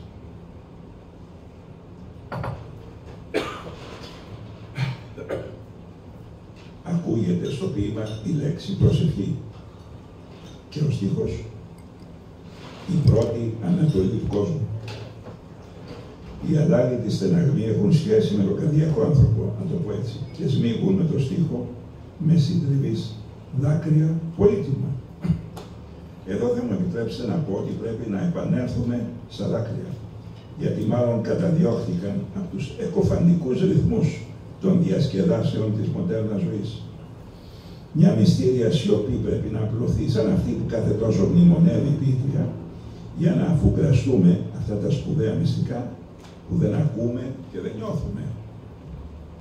Ακούγεται στο ποίημα η λέξη προσευχή και ο στίχος η πρώτη ανατολή του κόσμου. Οι αλάλητοι στεναγμοί έχουν σχέση με το καρδιακό άνθρωπο, να το πω έτσι, και σμίγουν με το στίχο με συντριβής δάκρυα πολύτιμα. Εδώ θα μου επιτρέψετε να πω ότι πρέπει να επανέλθουμε στα δάκρυα, γιατί μάλλον καταδιώχθηκαν από τους εκοφαντικούς ρυθμούς των διασκεδάσεων της μοντέρνας ζωής. Μια μυστήρια σιωπή πρέπει να απλωθεί, σαν αυτή που κάθε τόσο μνημονεύει η ποιήτρια, για να αφουγκραστούμε αυτά τα σπουδαία μυστικά που δεν ακούμε και δεν νιώθουμε.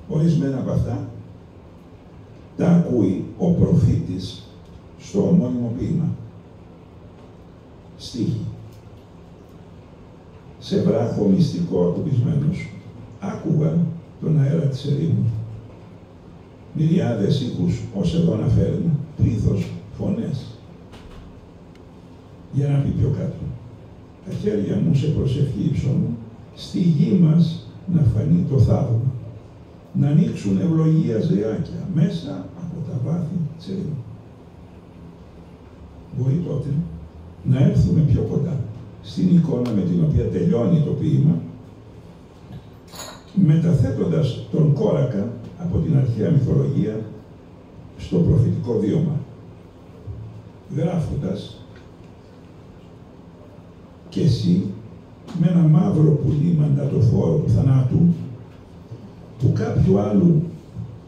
Ορισμένα από αυτά τα ακούει ο προφήτης στο ομώνυμο ποίημα. Στίχοι. Σε βράχο μυστικό ακουμπισμένος, άκουγα τον αέρα της ερήμου. Μυριάδες ήχους ως εδώ να φέρνει, πλήθος φωνές. Για να πει πιο κάτω. Τα χέρια μου σε προσευχή υψώνουν, στη γη μας να φανεί το θαύμα. Να ανοίξουν ευλογία ζεάκια μέσα από τα βάθη της ερήμου. Μπορεί τότε να έρθουμε πιο κοντά στην εικόνα με την οποία τελειώνει το ποίημα, μεταθέτοντας τον κόρακα από την αρχαία μυθολογία στο προφητικό βίωμα, γράφοντας «Και εσύ με ένα μαύρο πουλί μαντατοφόρο του θανάτου, που κάποιου άλλου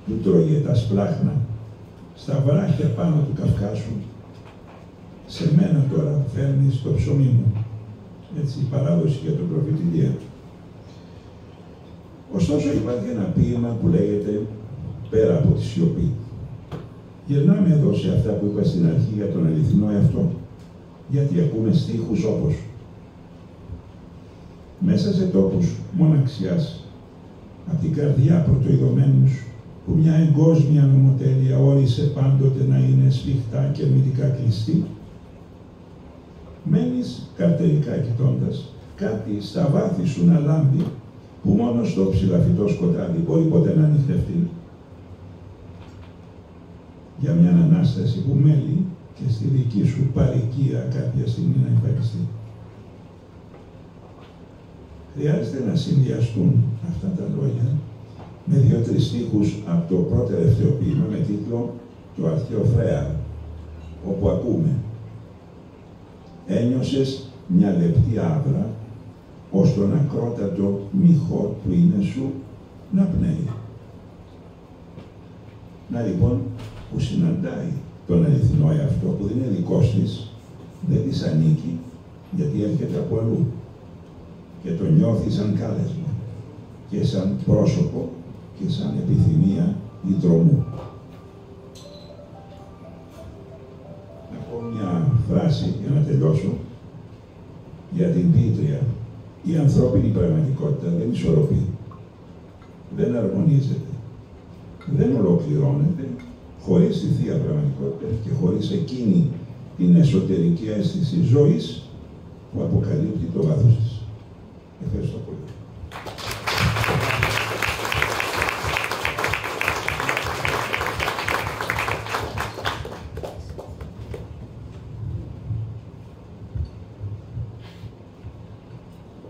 του τρώγε τα σπλάχνα στα βράχια πάνω του Καυκάσου, σε μένα τώρα φέρνεις το ψωμί μου». Έτσι η παράδοση για τον προφήτη Ηλία. Ωστόσο υπάρχει ένα ποίημα που λέγεται «Πέρα από τη σιωπή». Γυρνάμε εδώ σε αυτά που είπα στην αρχή για τον αληθινό εαυτό, γιατί ακούμε στίχους όπως «Μέσα σε τόπους μοναξιάς, απ' την καρδιά πρωτοειδωμένους, που μια εγκόσμια νομοτέλεια όρισε πάντοτε να είναι σφιχτά και ερμητικά κλειστή, μένεις καρτερικά κοιτώντας κάτι στα βάθη σου να λάμπει, που μόνο στο ψηλαφιτό σκοτάδι μπορεί ποτέ να ανοιχτευτεί, για μια ανάσταση που μέλει και στη δική σου παροικία κάποια στιγμή να εμφανιστεί». Χρειάζεται να συνδυαστούν αυτά τα λόγια με 2-3 στίχους από το πρώτο τελευταίο ποίημα με τίτλο «Το Αρχαιοφρέα», όπου ακούμε «Ένιωσες μια λεπτή άβρα, ως τον ακρότατο μύχο του είναι σου να πνέει». Να λοιπόν που συναντάει τον αληθινό εαυτό που δεν είναι δικός της, δεν της ανήκει, γιατί έρχεται από αλλού και το νιώθει σαν κάλεσμα και σαν πρόσωπο και σαν επιθυμία λυτρωμού. Να πω μια φράση για να τελειώσω για την ποιήτρια. Η ανθρώπινη πραγματικότητα δεν ισορροπεί, δεν αρμονίζεται, δεν ολοκληρώνεται χωρίς τη Θεία Πραγματικότητα και χωρίς εκείνη την εσωτερική αίσθηση ζωής που αποκαλύπτει το βάθος της. Ευχαριστώ πολύ.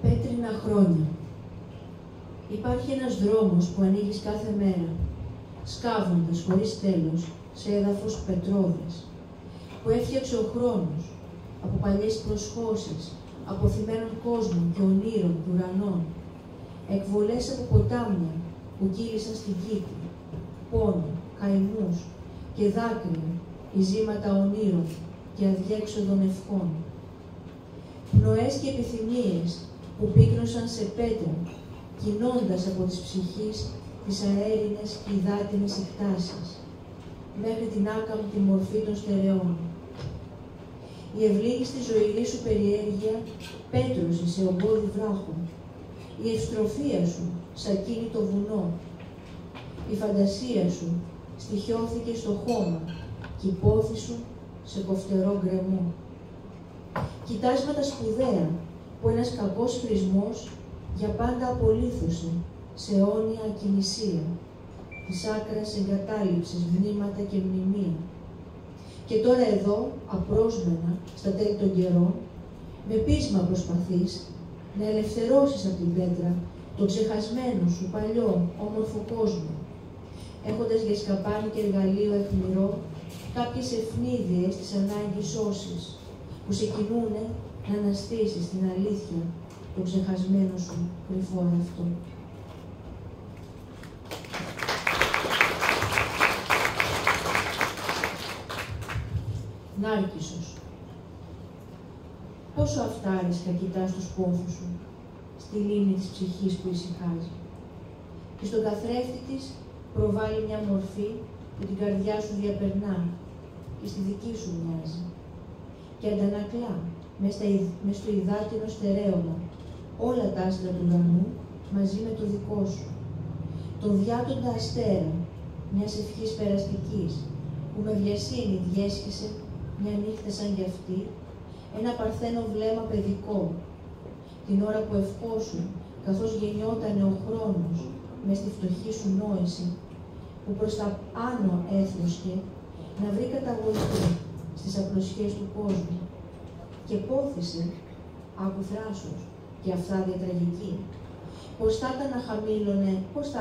Πέτρινα χρόνια. Υπάρχει ένας δρόμος που ανοίγεις κάθε μέρα, σκάβοντας χωρίς τέλος σε έδαφος πετρώδες, που έφτιαξε ο χρόνος από παλιές προσχώσεις, αποθυμένων κόσμων και ονείρων του ουρανών, εκβολές από ποτάμια που κύλησαν στην κήτη, πόνο, καημούς και δάκρυα, ειζήματα ονείρων, και αδιέξοδων ευχών. Πνοές και επιθυμίες που πύκνωσαν σε πέτρα, κινώντας από της ψυχής τις αέρινες και υδάτινες εκτάσεις, μέχρι την άκαμπτη μορφή των στερεών. Η ευλίγιστη ζωηρή σου περιέργεια πέτρωσε σε ομπόδι βράχο, η ευστροφία σου σαν κίνητο βουνό, η φαντασία σου στοιχιώθηκε στο χώμα και η πόθη σου σε κοφτερό γκρεμό. Κοιτάσματα σπουδαία που ένας κακός χρησμός για πάντα απολύθωσε σε αιώνια ακινησία, της άκρας εγκατάλειψης, μνήματα και μνημεία. Και τώρα εδώ, απρόσμενα, στα τέλη των καιρών, με πείσμα προσπαθείς να ελευθερώσεις από την πέτρα το ξεχασμένο σου παλιό, όμορφο κόσμο, έχοντας για σκαπάνι και εργαλείο αιχμηρό κάποιες ευνίδιες της ανάγκης σώσεις, που σε κινούνε να αναστήσεις την αλήθεια το ξεχασμένο σου κρυφό εαυτό. Νάρκισσος. Πόσο αυτάρισκα κοιτάς τους πόθους σου, στη λίμνη της ψυχής που ησυχάζει. Και στον καθρέφτη της προβάλλει μια μορφή που την καρδιά σου διαπερνά και στη δική σου μοιάζει. Και αντανακλά μες στο υδάτινο στερέωμα όλα τα άστρα του ουρανού μαζί με το δικό σου. Τον διάτοντα αστέρα μιας ευχής περαστικής που με βιασύνη διέσχισε μια νύχτα σαν κι αυτή, ένα παρθένο βλέμμα παιδικό, την ώρα που ευχόσουν, καθώς γεννιότανε ο χρόνος μες στη φτωχή σου νόηση, που προς τα άνω έθροσκε να βρει καταγωγή στις απλωσιές του κόσμου και πόθησε, άκου θράσος και αφθάδια τραγική, πώς θα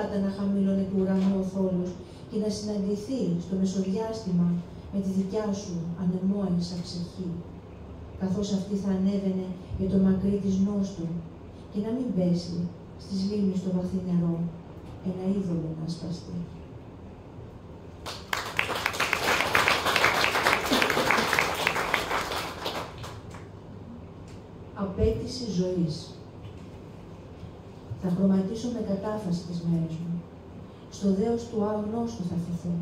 ήταν να χαμήλωνε του ουρανού ο θόλος και να συναντηθεί στο μεσοδιάστημα με τη δικιά σου ανεμόενσα ψυχή, καθώς αυτή θα ανέβαινε για το μακρύ της νόστου και να μην πέσει στις λίμνες στο βαθύ νερό, ένα είδωλο να σπαστεί. Απέτηση ζωής. Θα χρωματίσω με κατάφαση τις μέρες μου. Στο δέος του άγνωστου θα φυθώ.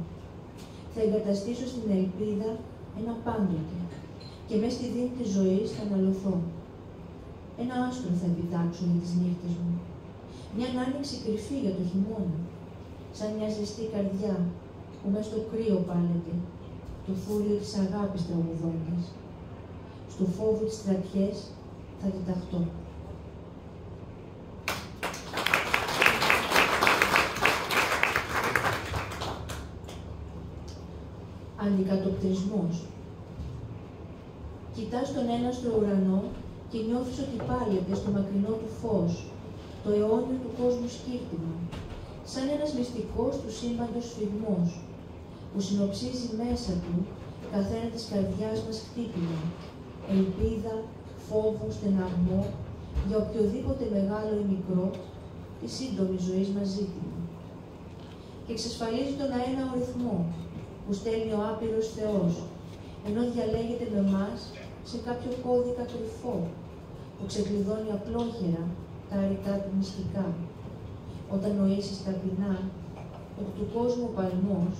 Θα εγκαταστήσω στην ελπίδα ένα πάντοτε και μες στη δίνη της ζωής θα αναλωθώ. Ένα άστρο θα επιτάξω για τις νύχτες μου. Μια άνοιξη κρυφή για το χειμώνα, σαν μια ζεστή καρδιά που μες στο κρύο πάλεται, το φούριο της αγάπης τραγουδώντας. Στο φόβο της στρατιές θα διταχτώ. Αντικατοπτρισμός. Κοιτάς τον έναστρο ουρανό και νιώθεις ότι πάλεται στο μακρινό του φως, το αιώνιο του κόσμου σκύρτημα, σαν ένας μυστικός του σύμπαντος σφιγμός, που συνοψίζει μέσα του καθένα της καρδιάς μας χτύπημα, ελπίδα, φόβο, στεναγμό, για οποιοδήποτε μεγάλο ή μικρό, τη σύντομη ζωής μας ζήτημα. Και εξασφαλίζει τον αέναο ρυθμό, που στέλνει ο άπειρος Θεός, ενώ διαλέγεται με μας σε κάποιο κώδικα κρυφό, που ξεκλειδώνει απλόχερα τα αρικά του μυστικά, όταν νοήσεις ταπεινά ότι του κόσμου ο παλμός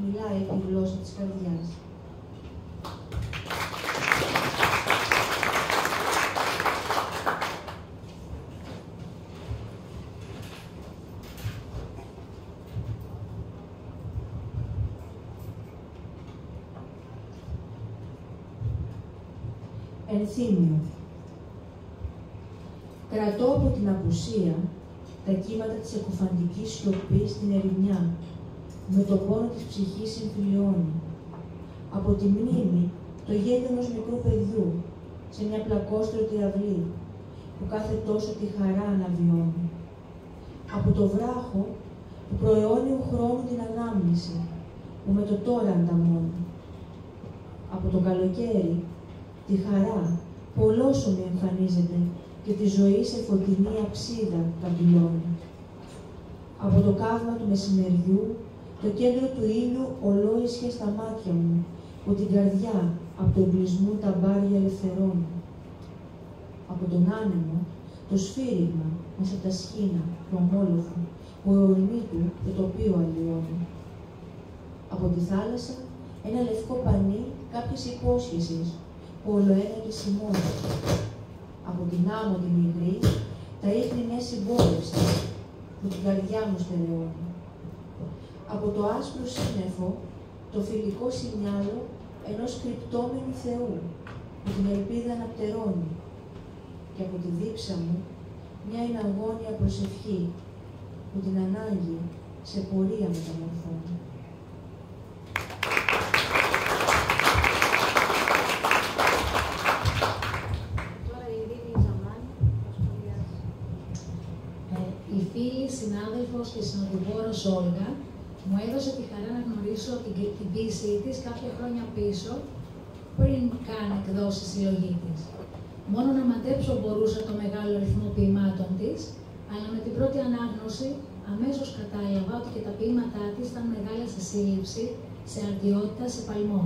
μιλάει τη γλώσσα της καρδιάς. Ενθύμιο. Κρατώ από την απουσία τα κύματα της εκοφαντικής σιωπής στην ερημιά, με τον πόνο της ψυχής συμφιλιώνει. Από τη μνήμη το γέγονος μικρού παιδιού, σε μια πλακόστρωτη αυλή, που κάθε τόσο τη χαρά αναβιώνει. Από το βράχο του προαιώνιου χρόνου την ανάμνηση, που με το τώρα ανταμώνει. Από το καλοκαίρι τη χαρά που ολόσωμη εμφανίζεται και τη ζωή σε φωτεινή αψίδα καμπυλώνει. Από το καύμα του μεσημεριού, το κέντρο του ήλιου ολόισχε στα μάτια μου, που την καρδιά από τον κλεισμού τα μπάρια ελευθερώνει. Από τον άνεμο, το σφύριγμα μέσα από τα σχήνα του ομόλοφου που ο ορεινή του το τοπίο αλλοιώνει. Από τη θάλασσα, ένα λευκό πανί κάποιες υπόσχεσης που ολοένα και σημώνει. Από την άμμο την υγρή, τα ίχνη μια συμπόρευση που την καρδιά μου στερεώνει. Από το άσπρο σύννεφο, το φιλικό σινιάλο ενός κρυπτόμενου Θεού που την ελπίδα αναπτερώνει. Και από τη δίψα μου, μια εναγώνια προσευχή που την ανάγκη σε πορεία μεταμορφώνει. Η φίλη, συνάδελφος και συνοδηγόρος Όλγα μου έδωσε τη χαρά να γνωρίσω την ποίησή της κάποια χρόνια πίσω, πριν καν εκδώσει τη συλλογή της. Μόνο να μαντέψω μπορούσα το μεγάλο αριθμό ποιημάτων της, αλλά με την πρώτη ανάγνωση αμέσως κατάλαβα ότι και τα ποίηματά της ήταν μεγάλα σε σύλληψη, σε αρτιότητα, σε παλμό.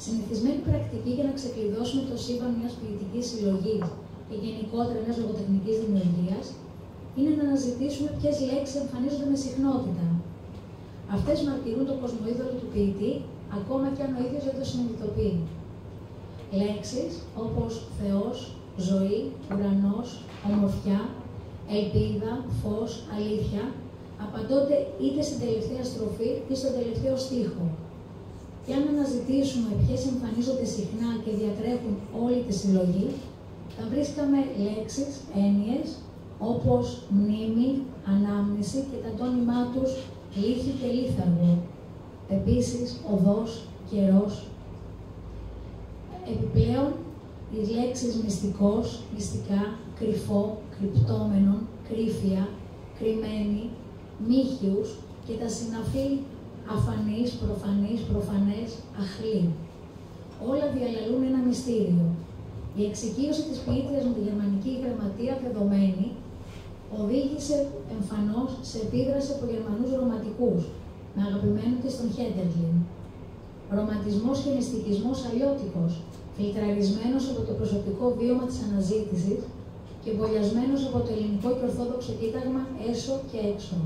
Συνηθισμένη πρακτική για να ξεκλειδώσουμε το σύμπαν μιας ποιητικής συλλογής και γενικότερα μιας λογοτεχνικής δημιουργίας είναι να αναζητήσουμε ποιες λέξεις εμφανίζονται με συχνότητα. Αυτές μαρτυρούν το κοσμοείδωλο του ποιητή, ακόμα και αν ο ίδιος δεν το συνειδητοποιεί. Λέξεις όπως Θεός, ζωή, ουρανός, ομορφιά, ελπίδα, φως, αλήθεια, απαντώνται είτε στην τελευταία στροφή είτε στον τελευταίο στίχο. Και αν αναζητήσουμε ποιες εμφανίζονται συχνά και διατρέχουν όλη τη συλλογή, θα βρίσκαμε λέξεις, έννοιες, όπως μνήμη, ανάμνηση και τα τόνιμά τους λύθη και λίθαργο, επίσης οδός, καιρός. Επιπλέον, οι λέξεις μυστικός, μυστικά, κρυφό, κρυπτόμενον, κρύφια, κρυμμένη, μύχιους και τα συναφή αφανής, προφανής, προφανές, αχλή. Όλα διαλαλούν ένα μυστήριο. Η εξοικείωση της ποιήτριας με τη γερμανική γραμματεία δεδομένη οδήγησε εμφανώς σε επίδραση από Γερμανούς ρομαντικούς, με αγαπημένο της τον Χέντερλιν. Ρομαντισμός και μυστικισμός αλλιώτικος, φιλτραρισμένος από το προσωπικό βίωμα της αναζήτησης και εμβολιασμένος από το ελληνικό και ορθόδοξο κοίταγμα έσω και έξω.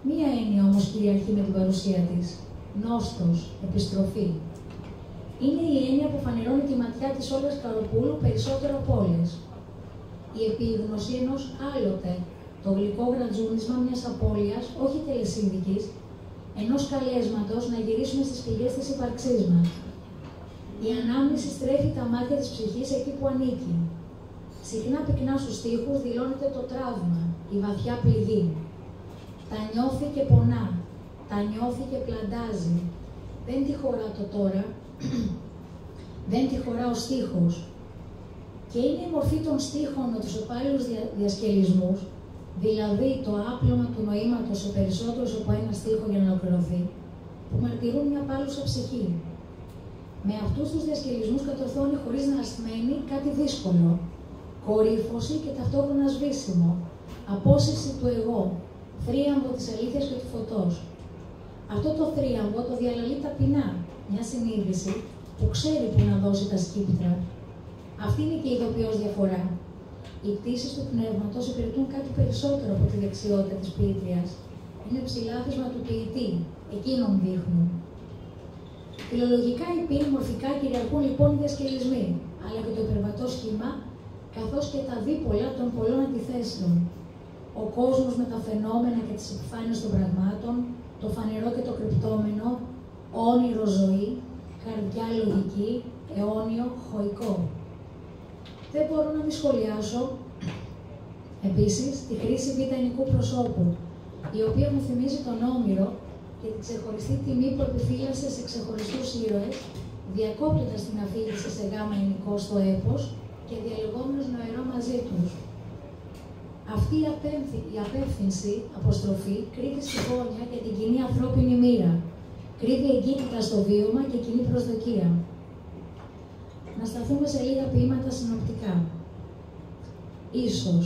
Μία έννοια όμως κυριαρχεί με την παρουσία της. Νόστος, επιστροφή. Είναι η έννοια που φανερώνει τη ματιά της Όλγας Καροπούλου περισσότερο από όλες. Η επίγνωση ενός άλλοτε, το γλυκό γρατζούνισμα μιας απώλειας, όχι τελεσίδικης, ενός καλέσματος να γυρίσουμε στις πηγές της ύπαρξής μας. Η ανάμνηση στρέφει τα μάτια της ψυχής εκεί που ανήκει. Συχνά πυκνά στους στίχους δηλώνεται το τραύμα, η βαθιά πληγή. Τα νιώθει και πονά, τα νιώθει και πλαντάζει. Δεν τη χωρά το τώρα, δεν τη χωρά ο στίχος. Και είναι η μορφή των στίχων με τους οπάλληλους διασκελισμούς, δηλαδή το άπλωμα του νοήματος σε περισσότερους από ένα στίχο για να ολοκληρωθεί, που μαρτυρούν μια πάλουσα ψυχή. Με αυτούς τους διασκελισμούς κατορθώνει χωρίς να ασθμένει κάτι δύσκολο, κορύφωση και ταυτόχρονα σβήσιμο, απόσυρση του εγώ, θρίαμβο της αλήθειας και του φωτός. Αυτό το θρίαμβο το διαλαλεί ταπεινά, μια συνείδηση που ξέρει που να δώσει τα σκύπτρα. Αυτή είναι και η ειδοποιώς διαφορά. Οι πτήσεις του πνεύματος υπηρετούν κάτι περισσότερο από τη δεξιότητα της ποιήτριας. Είναι ψηλάθισμα του ποιητή, εκείνον δείχνουν. Φιλολογικά ή μορφικά κυριαρχούν λοιπόν οι διασκελισμοί, αλλά και το υπερβατό σχήμα, καθώς και τα δίπολα των πολλών αντιθέσεων. Ο κόσμος με τα φαινόμενα και τις επιφάνειες των πραγμάτων, το φανερό και το κρυπτόμενο, όνειρο ζωή, καρδιά λογική, αιώνιο, χωικό. Δεν μπορώ να μη σχολιάσω, επίσης, τη χρήση β' προσώπου, η οποία μου θυμίζει τον Όμηρο και την ξεχωριστή τιμή που επιφύλασε σε ξεχωριστούς ήρωες, διακόπτοντας την αφήγηση σε γάμα ενικό στο έπος και διαλεγόμενος νοερό μαζί τους. Αυτή η απεύθυνση, αποστροφή, κρύβει συμπόνια για την κοινή ανθρώπινη μοίρα. Κρύβει εγκύτητα στο βίωμα και κοινή προσδοκία. Να σταθούμε σε λίγα ποίηματα συνοπτικά. Ίσως.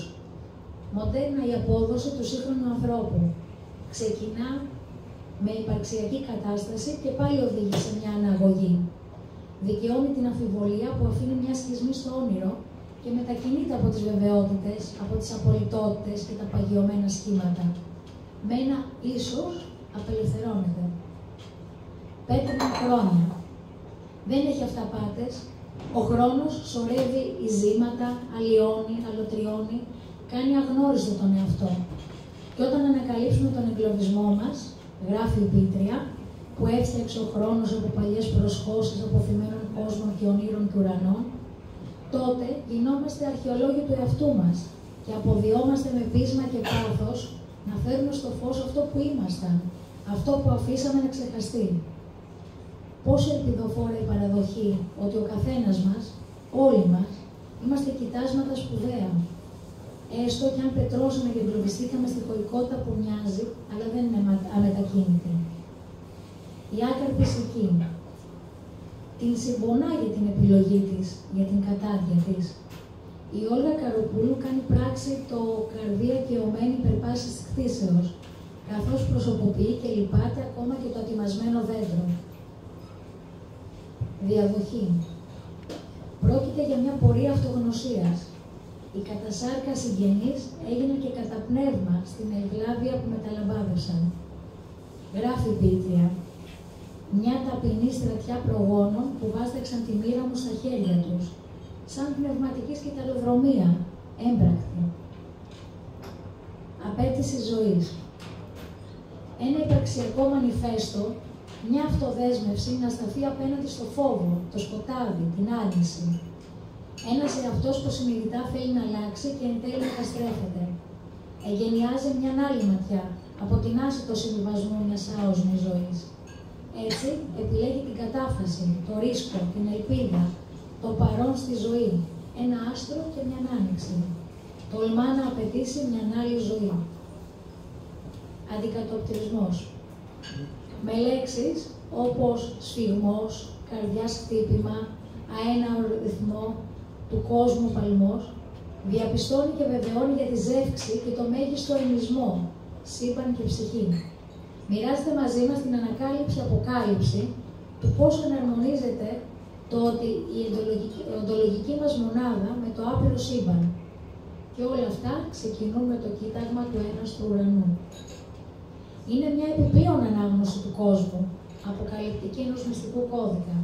Μοντέρνα η απόδοση του σύγχρονου ανθρώπου. Ξεκινά με υπαρξιακή κατάσταση και πάλι οδηγεί σε μια αναγωγή. Δικαιώνει την αμφιβολία που αφήνει μια σχισμή στο όνειρο και μετακινείται από τις βεβαιότητες, από τις απολυτότητες και τα παγιωμένα σχήματα. Με ένα ίσως απελευθερώνεται. Πέτρινα χρόνια. Δεν έχει αυταπάτες. Ο χρόνος σωρεύει ειζήματα, αλλοιώνει, αλωτριώνει, κάνει αγνώριστο τον εαυτό. Και όταν ανακαλύψουμε τον εγκλωβισμό μας, γράφει η Πίτρια, που έφτιαξε ο χρόνος από παλιές προσχώσεις αποθυμένων κόσμων και ονείρων και ουρανών, τότε γινόμαστε αρχαιολόγοι του εαυτού μας και αποδιόμαστε με πείσμα και πάθος να φέρουμε στο φως αυτό που ήμασταν, αυτό που αφήσαμε να ξεχαστεί. Πόσο ελπιδοφόρα η παραδοχή ότι ο καθένας μας, όλοι μας, είμαστε κοιτάσματα σπουδαία. Έστω κι αν πετρώσαμε και εγκλωβιστήκαμε στη χωρικότητα που μοιάζει, αλλά δεν είναι αμετακίνητη. Η άκαρπη σική. Την συμπονά για την επιλογή της, για την κατάδια της. Η Όλγα Καροπούλου κάνει πράξη το καρδία και ομένη περπάσεις της χτίσεως, καθώς προσωποποιεί και λυπάται ακόμα και το ατιμασμένο δέντρο. Διαδοχή. Πρόκειται για μια πορεία αυτογνωσίας. Οι κατασάρκα συγγενείς έγιναν και κατά πνεύμα στην ευλάβεια που μεταλαμπάδευσαν. Γράφει η Πίτρια. Μια ταπεινή στρατιά προγόνων που βάσταξαν τη μοίρα μου στα χέρια τους, σαν πνευματική σκηταλοδρομία, έμπρακτη. Απέτηση ζωής. Ένα υπαρξιακό μανιφέστο, μια αυτοδέσμευση να σταθεί απέναντι στο φόβο, το σκοτάδι, την άρνηση. Ένας εαυτός που συνειδητά θέλει να αλλάξει και εν τέλει καταστρέφεται. Εγενιάζει μια άλλη ματιά, αποτινάσει το συμβιβασμό μιας άοσμης ζωής. Έτσι, επιλέγει την κατάφαση, το ρίσκο, την ελπίδα, το παρόν στη ζωή, ένα άστρο και μια άνοιξη. Τολμά να απαιτήσει μια άλλη ζωή. Αντικατοπτρισμός. Με λέξεις όπως σφιγμός, καρδιάς χτύπημα, αέναο ρυθμό, του κόσμου παλμός, διαπιστώνει και βεβαιώνει για τη ζεύξη και το μέγιστο ενισμό, σύμπαν και ψυχή. Μοιράζεται μαζί μας την ανακάλυψη-αποκάλυψη του πώς εναρμονίζεται το ότι η οντολογική μας μονάδα με το άπειρο σύμπαν. Και όλα αυτά ξεκινούν με το κοίταγμα του ένας του ουρανού. Είναι μια επιπλέον ανάγνωση του κόσμου, αποκαλυπτική ενός μυστικού κώδικα.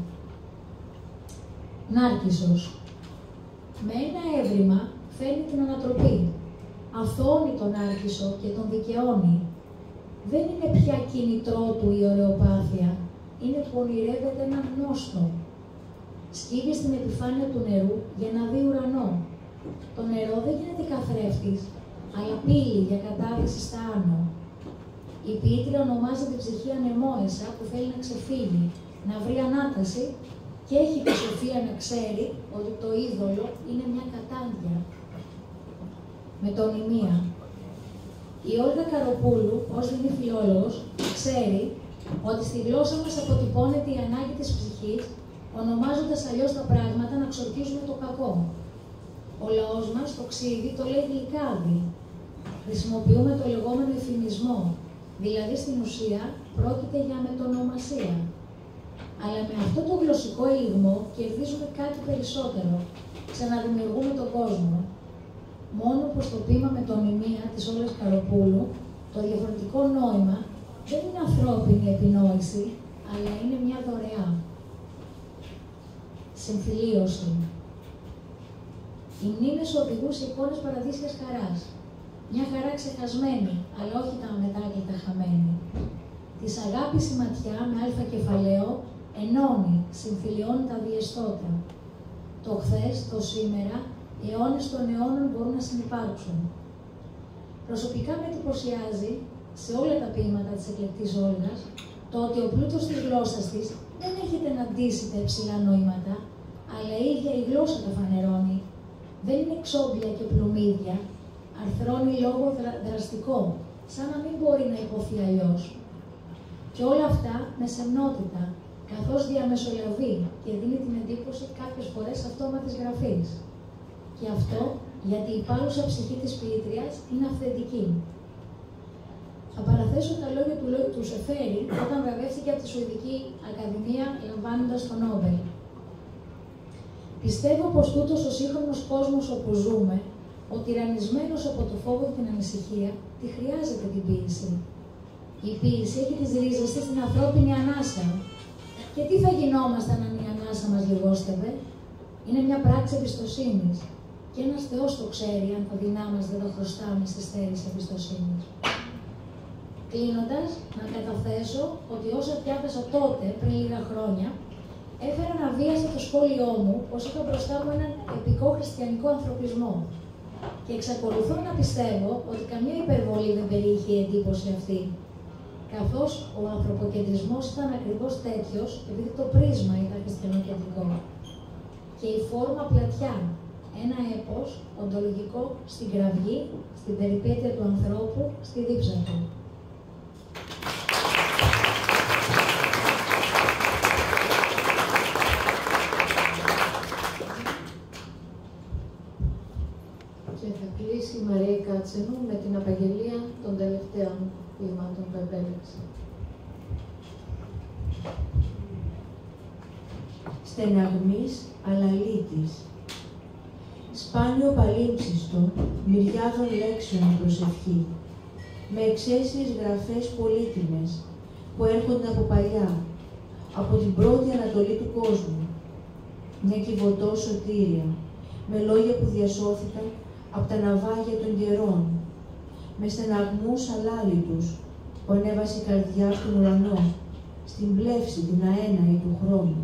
Νάρκισσος. Με ένα έβριμα φέρνει την ανατροπή. Αθώνει τον Νάρκισσο και τον δικαιώνει. Δεν είναι πια κίνητρό του η ωρεοπάθεια, είναι που ονειρεύεται έναν γνώστο. Σκύβει στην επιφάνεια του νερού για να δει ουρανό. Το νερό δεν γίνεται καθρέφτης, αλλά πύλη για κατάδυση στα άνω. Η Πίτρια ονομάζει την ψυχή ανεμόεσα που θέλει να ξεφύγει, να βρει ανάταση και έχει τη σοφία να ξέρει ότι το είδωλο είναι μια κατάντια. Μετωνυμία. Η Όλγα Καροπούλου, ως δινή φιλόλογος, ξέρει ότι στη γλώσσα μας αποτυπώνεται η ανάγκη της ψυχής, ονομάζοντας αλλιώς τα πράγματα να ξορκίζουμε το κακό. Ο λαός μας το ξύδι το λέει γλυκάδι. Χρησιμοποιούμε το λεγόμενο εφημισμό, δηλαδή στην ουσία πρόκειται για μετονομασία. Αλλά με αυτό το γλωσσικό ελιγμό κερδίζουμε κάτι περισσότερο. Ξαναδημιουργούμε τον κόσμο. Μόνο πως το ποίημα μετωνυμία της Όλγας Καροπούλου, το διαφορετικό νόημα, δεν είναι ανθρώπινη επινόηση, αλλά είναι μια δωρεά. Συμφιλίωση. Οι μνήμες οδηγούν σε εικόνες παραδείσιας χαράς. Μια χαρά ξεχασμένη, αλλά όχι τα αμετάκλητα χαμένη. Της αγάπης η ματιά με αλφα κεφαλαίο ενώνει, συμφιλιώνει τα διαιστώτα. Το χθες, το σήμερα, οι αιώνες των αιώνων μπορούν να συνυπάρξουν. Προσωπικά με εντυπωσιάζει σε όλα τα ποίηματα της εκλεκτής Όλγας το ότι ο πλούτος της γλώσσας της δεν έχετε να ντύσει τα υψηλά νοήματα, αλλά η ίδια η γλώσσα τα φανερώνει. Δεν είναι ξόμπλια και πλουμίδια, αρθρώνει λόγο δραστικό, σαν να μην μπορεί να υποθεί αλλιώς. Και όλα αυτά με σεμνότητα, καθώς διαμεσολαβεί και δίνει την εντύπωση κάποιες φορές αυτόματης γραφής. Και αυτό γιατί η πάλουσα ψυχή της ποιήτριας είναι αυθεντική. Θα παραθέσω τα λόγια του Σεφέρη όταν βραβεύτηκε από τη Σουηδική Ακαδημία λαμβάνοντας το Νόμπελ. Πιστεύω πως τούτος ο σύγχρονος κόσμος όπου ζούμε, ο τυραννισμένος από το φόβο και την ανησυχία, τη χρειάζεται την ποίηση. Η ποίηση έχει τις ρίζες της στην ανθρώπινη ανάσα. Και τι θα γινόμασταν αν η ανάσα μας λιγόστευε? Είναι μια πράξη εμπιστοσύνης. Και ένας Θεός το ξέρει αν τα δεινά μας δεν τα χρωστάμε στη στέρηση εμπιστοσύνης. Κλείνοντας, να καταθέσω ότι όσα πιάθασα τότε, πριν λίγα χρόνια, έφεραν αβίαστα το σχόλιο μου πως είχα μπροστά μου έναν επικό χριστιανικό ανθρωπισμό. Και εξακολουθώ να πιστεύω ότι καμία υπερβολή δεν περιείχε η εντύπωση αυτή. Καθώς ο ανθρωποκεντρισμός ήταν ακριβώς τέτοιος, επειδή το πρίσμα ήταν χριστιανοκεντρικό. Και η φόρμα πλατιά, ένα έπος οντολογικό στην κραυγή, στην περιπέτεια του ανθρώπου, στη δίψα του. Και θα κλείσει η Μαρία Κάτσενου με την απαγγελία των τελευταίων ποίηματων που επέλεξε. Στεναγμής αλαλήτης. Σπάνιο παλίμψιστο, μυριάδων λέξεων η προσευχή, με εξαίσιες γραφές πολύτιμες που έρχονται από παλιά, από την πρώτη ανατολή του κόσμου. Μια κυβωτό σωτήρια, με λόγια που διασώθηκαν από τα ναυάγια των καιρών, με στεναγμούς αλάλητους που ανέβασε η καρδιά στον ουρανό, στην πλεύση την αέναη του χρόνου.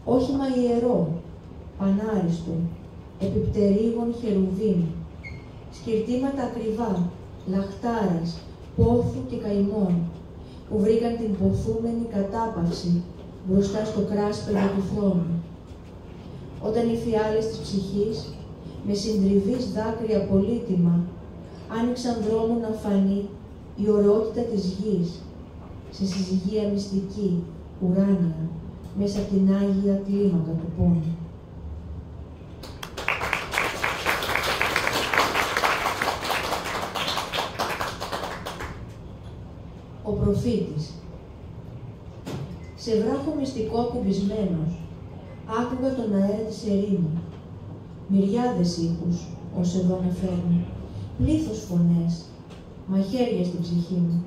Όχημα ιερό, πανάριστο, επιπτερίγων χερουβίμ, σκυρτήματα ακριβά, λαχτάρας, πόθου και καημών, που βρήκαν την ποθούμενη κατάπαυση μπροστά στο κράσπεδο του θρόνου. Όταν οι φιάλες της ψυχής, με συντριβής δάκρυα πολύτιμα, άνοιξαν δρόμο να φανεί η ωραιότητα της γης, σε συζυγία μυστική, ουράνια, μέσα από την Άγια κλίμακα του πόνου. Ο προφήτης. Σε βράχο μυστικό ακουμπισμένος, άκουγα τον αέρα της ερήμου. Μυριάδες ήχους, ως εδώ να φέρνουν, πλήθος φωνές, μαχαίρια στην ψυχή μου,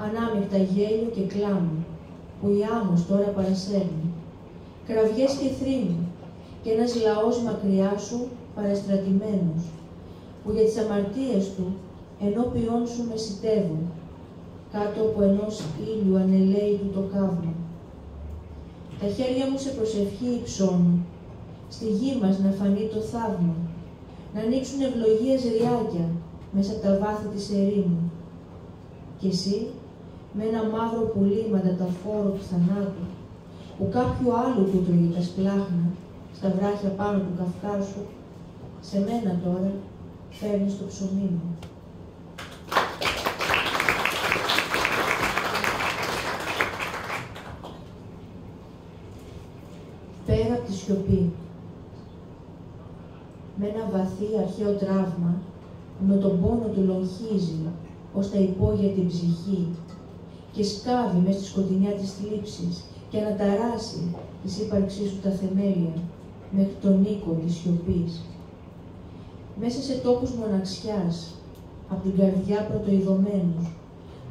ανάμεικτα γέλιο και κλάμου, που η άμμος τώρα παρασέρνει, κραυγές και θρήνη, και ένας λαός μακριά σου παραστρατημένος, που για τις αμαρτίες του ενώπιόν σου μεσητεύουν, κάτω από ενός ήλιου ανελαίητου το καύμα. Τα χέρια μου σε προσευχή υψώνουν, στη γη μας να φανεί το θαύμα, να ανοίξουν ευλογίες ριάκια μέσα από τα βάθη της ερήμου. Και εσύ, με ένα μαύρο πουλί μανταταφόρο του θανάτου, που κάποιου άλλου του τρώγει τα σπλάχνα, στα βράχια πάνω του Καυκάσου, σε μένα τώρα φέρνεις το ψωμί μου. Πέρα από τη σιωπή, με ένα βαθύ αρχαίο τραύμα, που με τον πόνο του λογχίζει ως τα υπόγεια την ψυχή και σκάβει μες στη σκοτεινιά της θλίψης και αναταράσει της ύπαρξής του τα θεμέλια μέχρι τον οίκο της σιωπής. Μέσα σε τόπους μοναξιάς, από την καρδιά πρωτοειδωμένους,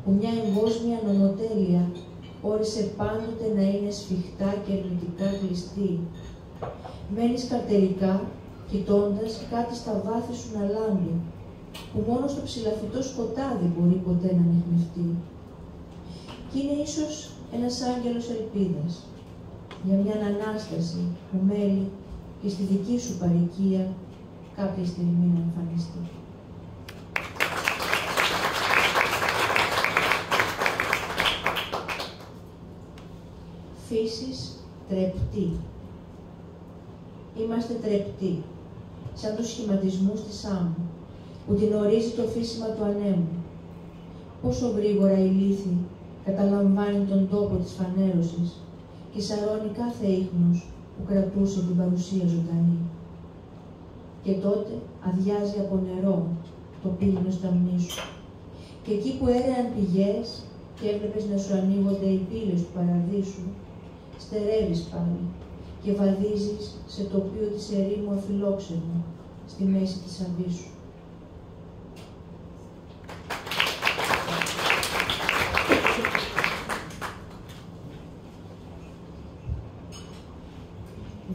που μια εγκόσμια νομοτέλεια όρισε πάντοτε να είναι σφιχτά και ερμητικά κλειστή. Μένεις καρτερικά, κοιτώντας κάτι στα βάθη σου να λάμπει, που μόνο στο ψηλαφιτό σκοτάδι μπορεί ποτέ να ανιχνευτεί. Κι είναι ίσως ένας άγγελος ελπίδας, για μια ανάσταση που μέλει και στη δική σου παροικία κάποια στιγμή να εμφανιστεί. Φύσης τρεπτή. Είμαστε τρεπτοί, σαν τους σχηματισμούς της άμμου, που την ορίζει το φύσιμα του ανέμου. Πόσο γρήγορα η λύθη καταλαμβάνει τον τόπο της φανέρωσης και σαρώνει κάθε ίχνος που κρατούσε την παρουσία ζωντανή. Και τότε αδειάζει από νερό το πύληνο σταμνί σου. Και εκεί που έρεαν πηγές και έβλεπες να σου ανοίγονται οι πύλες του παραδείσου, στερεύεις πάλι και βαδίζεις σε τοπίο της ερήμου αφιλόξενου, στη μέση της αβύσσου.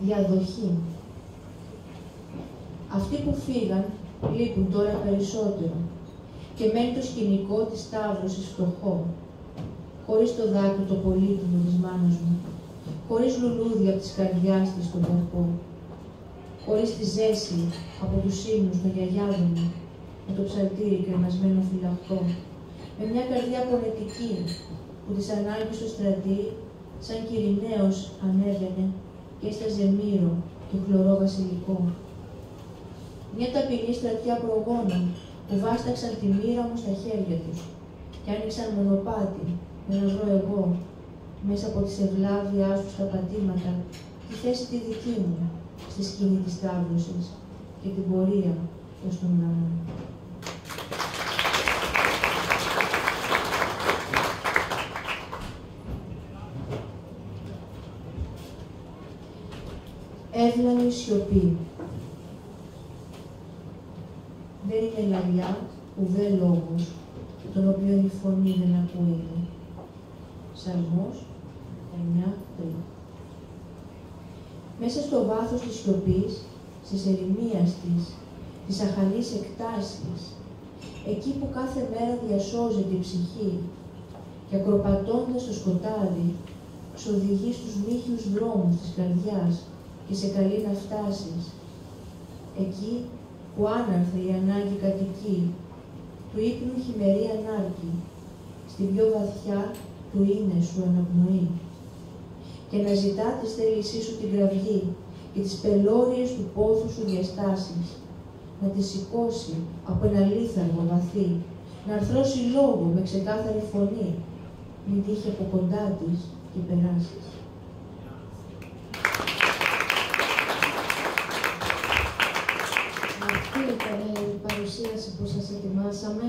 Διαδοχή. Αυτοί που φύγαν λείπουν τώρα περισσότερο και μένει το σκηνικό της σταύρωσης φτωχό, χωρίς το δάκρυ το πολύτιμο της μάνας μου, χωρίς λουλούδια από της καρδιάς της στον καρπό, χωρίς τη ζέση από τους ύμνους των γιαγιάδων μου, με το ψαλτήρι κρεμασμένο φυλαχτό, με μια καρδιά πονετική που της ανάγκη στο στρατή, σαν Κυριναίος ανέβαινε και έσταζε μύρο και χλωρό βασιλικό. Μια ταπεινή στρατιά προγόνων που βάσταξαν τη μοίρα μου στα χέρια τους και άνοιξαν μονοπάτι για να βρω εγώ, μέσα από τις ευλάβειάς τους τα πατήματα, τη θέση τη δική μου στη σκηνή της σταύρωσης και την πορεία προς τον ουρανό. Εύλανη σιωπή. Δεν είναι λαλιά, ουδέ λόγος, τον οποίο η φωνή δεν ακούγεται. Ψαλμός 9:3. Μέσα στο βάθος της σιωπής, της ερημίας της αχανής εκτάσεις, εκεί που κάθε μέρα διασώζεται η ψυχή και ακροπατώντας το σκοτάδι, ξοδηγεί στους νύχιους δρόμους της καρδιάς και σε καλεί να φτάσεις. Εκεί που άναρθε η ανάγκη κατοικεί, του ύπνου χειμερή ανάρκη, στην πιο βαθιά του είναι σου αναπνοή. Και να ζητά της θέλησή σου την κραυγή και τις πελώριες του πόθου σου διαστάσεις, να τη σηκώσει από ένα λίθαργο βαθύ, να αρθρώσει λόγο με ξεκάθαρη φωνή, μην τύχει από κοντά της και περάσεις. Αυτή ήταν η παρουσίαση που σας ετοιμάσαμε.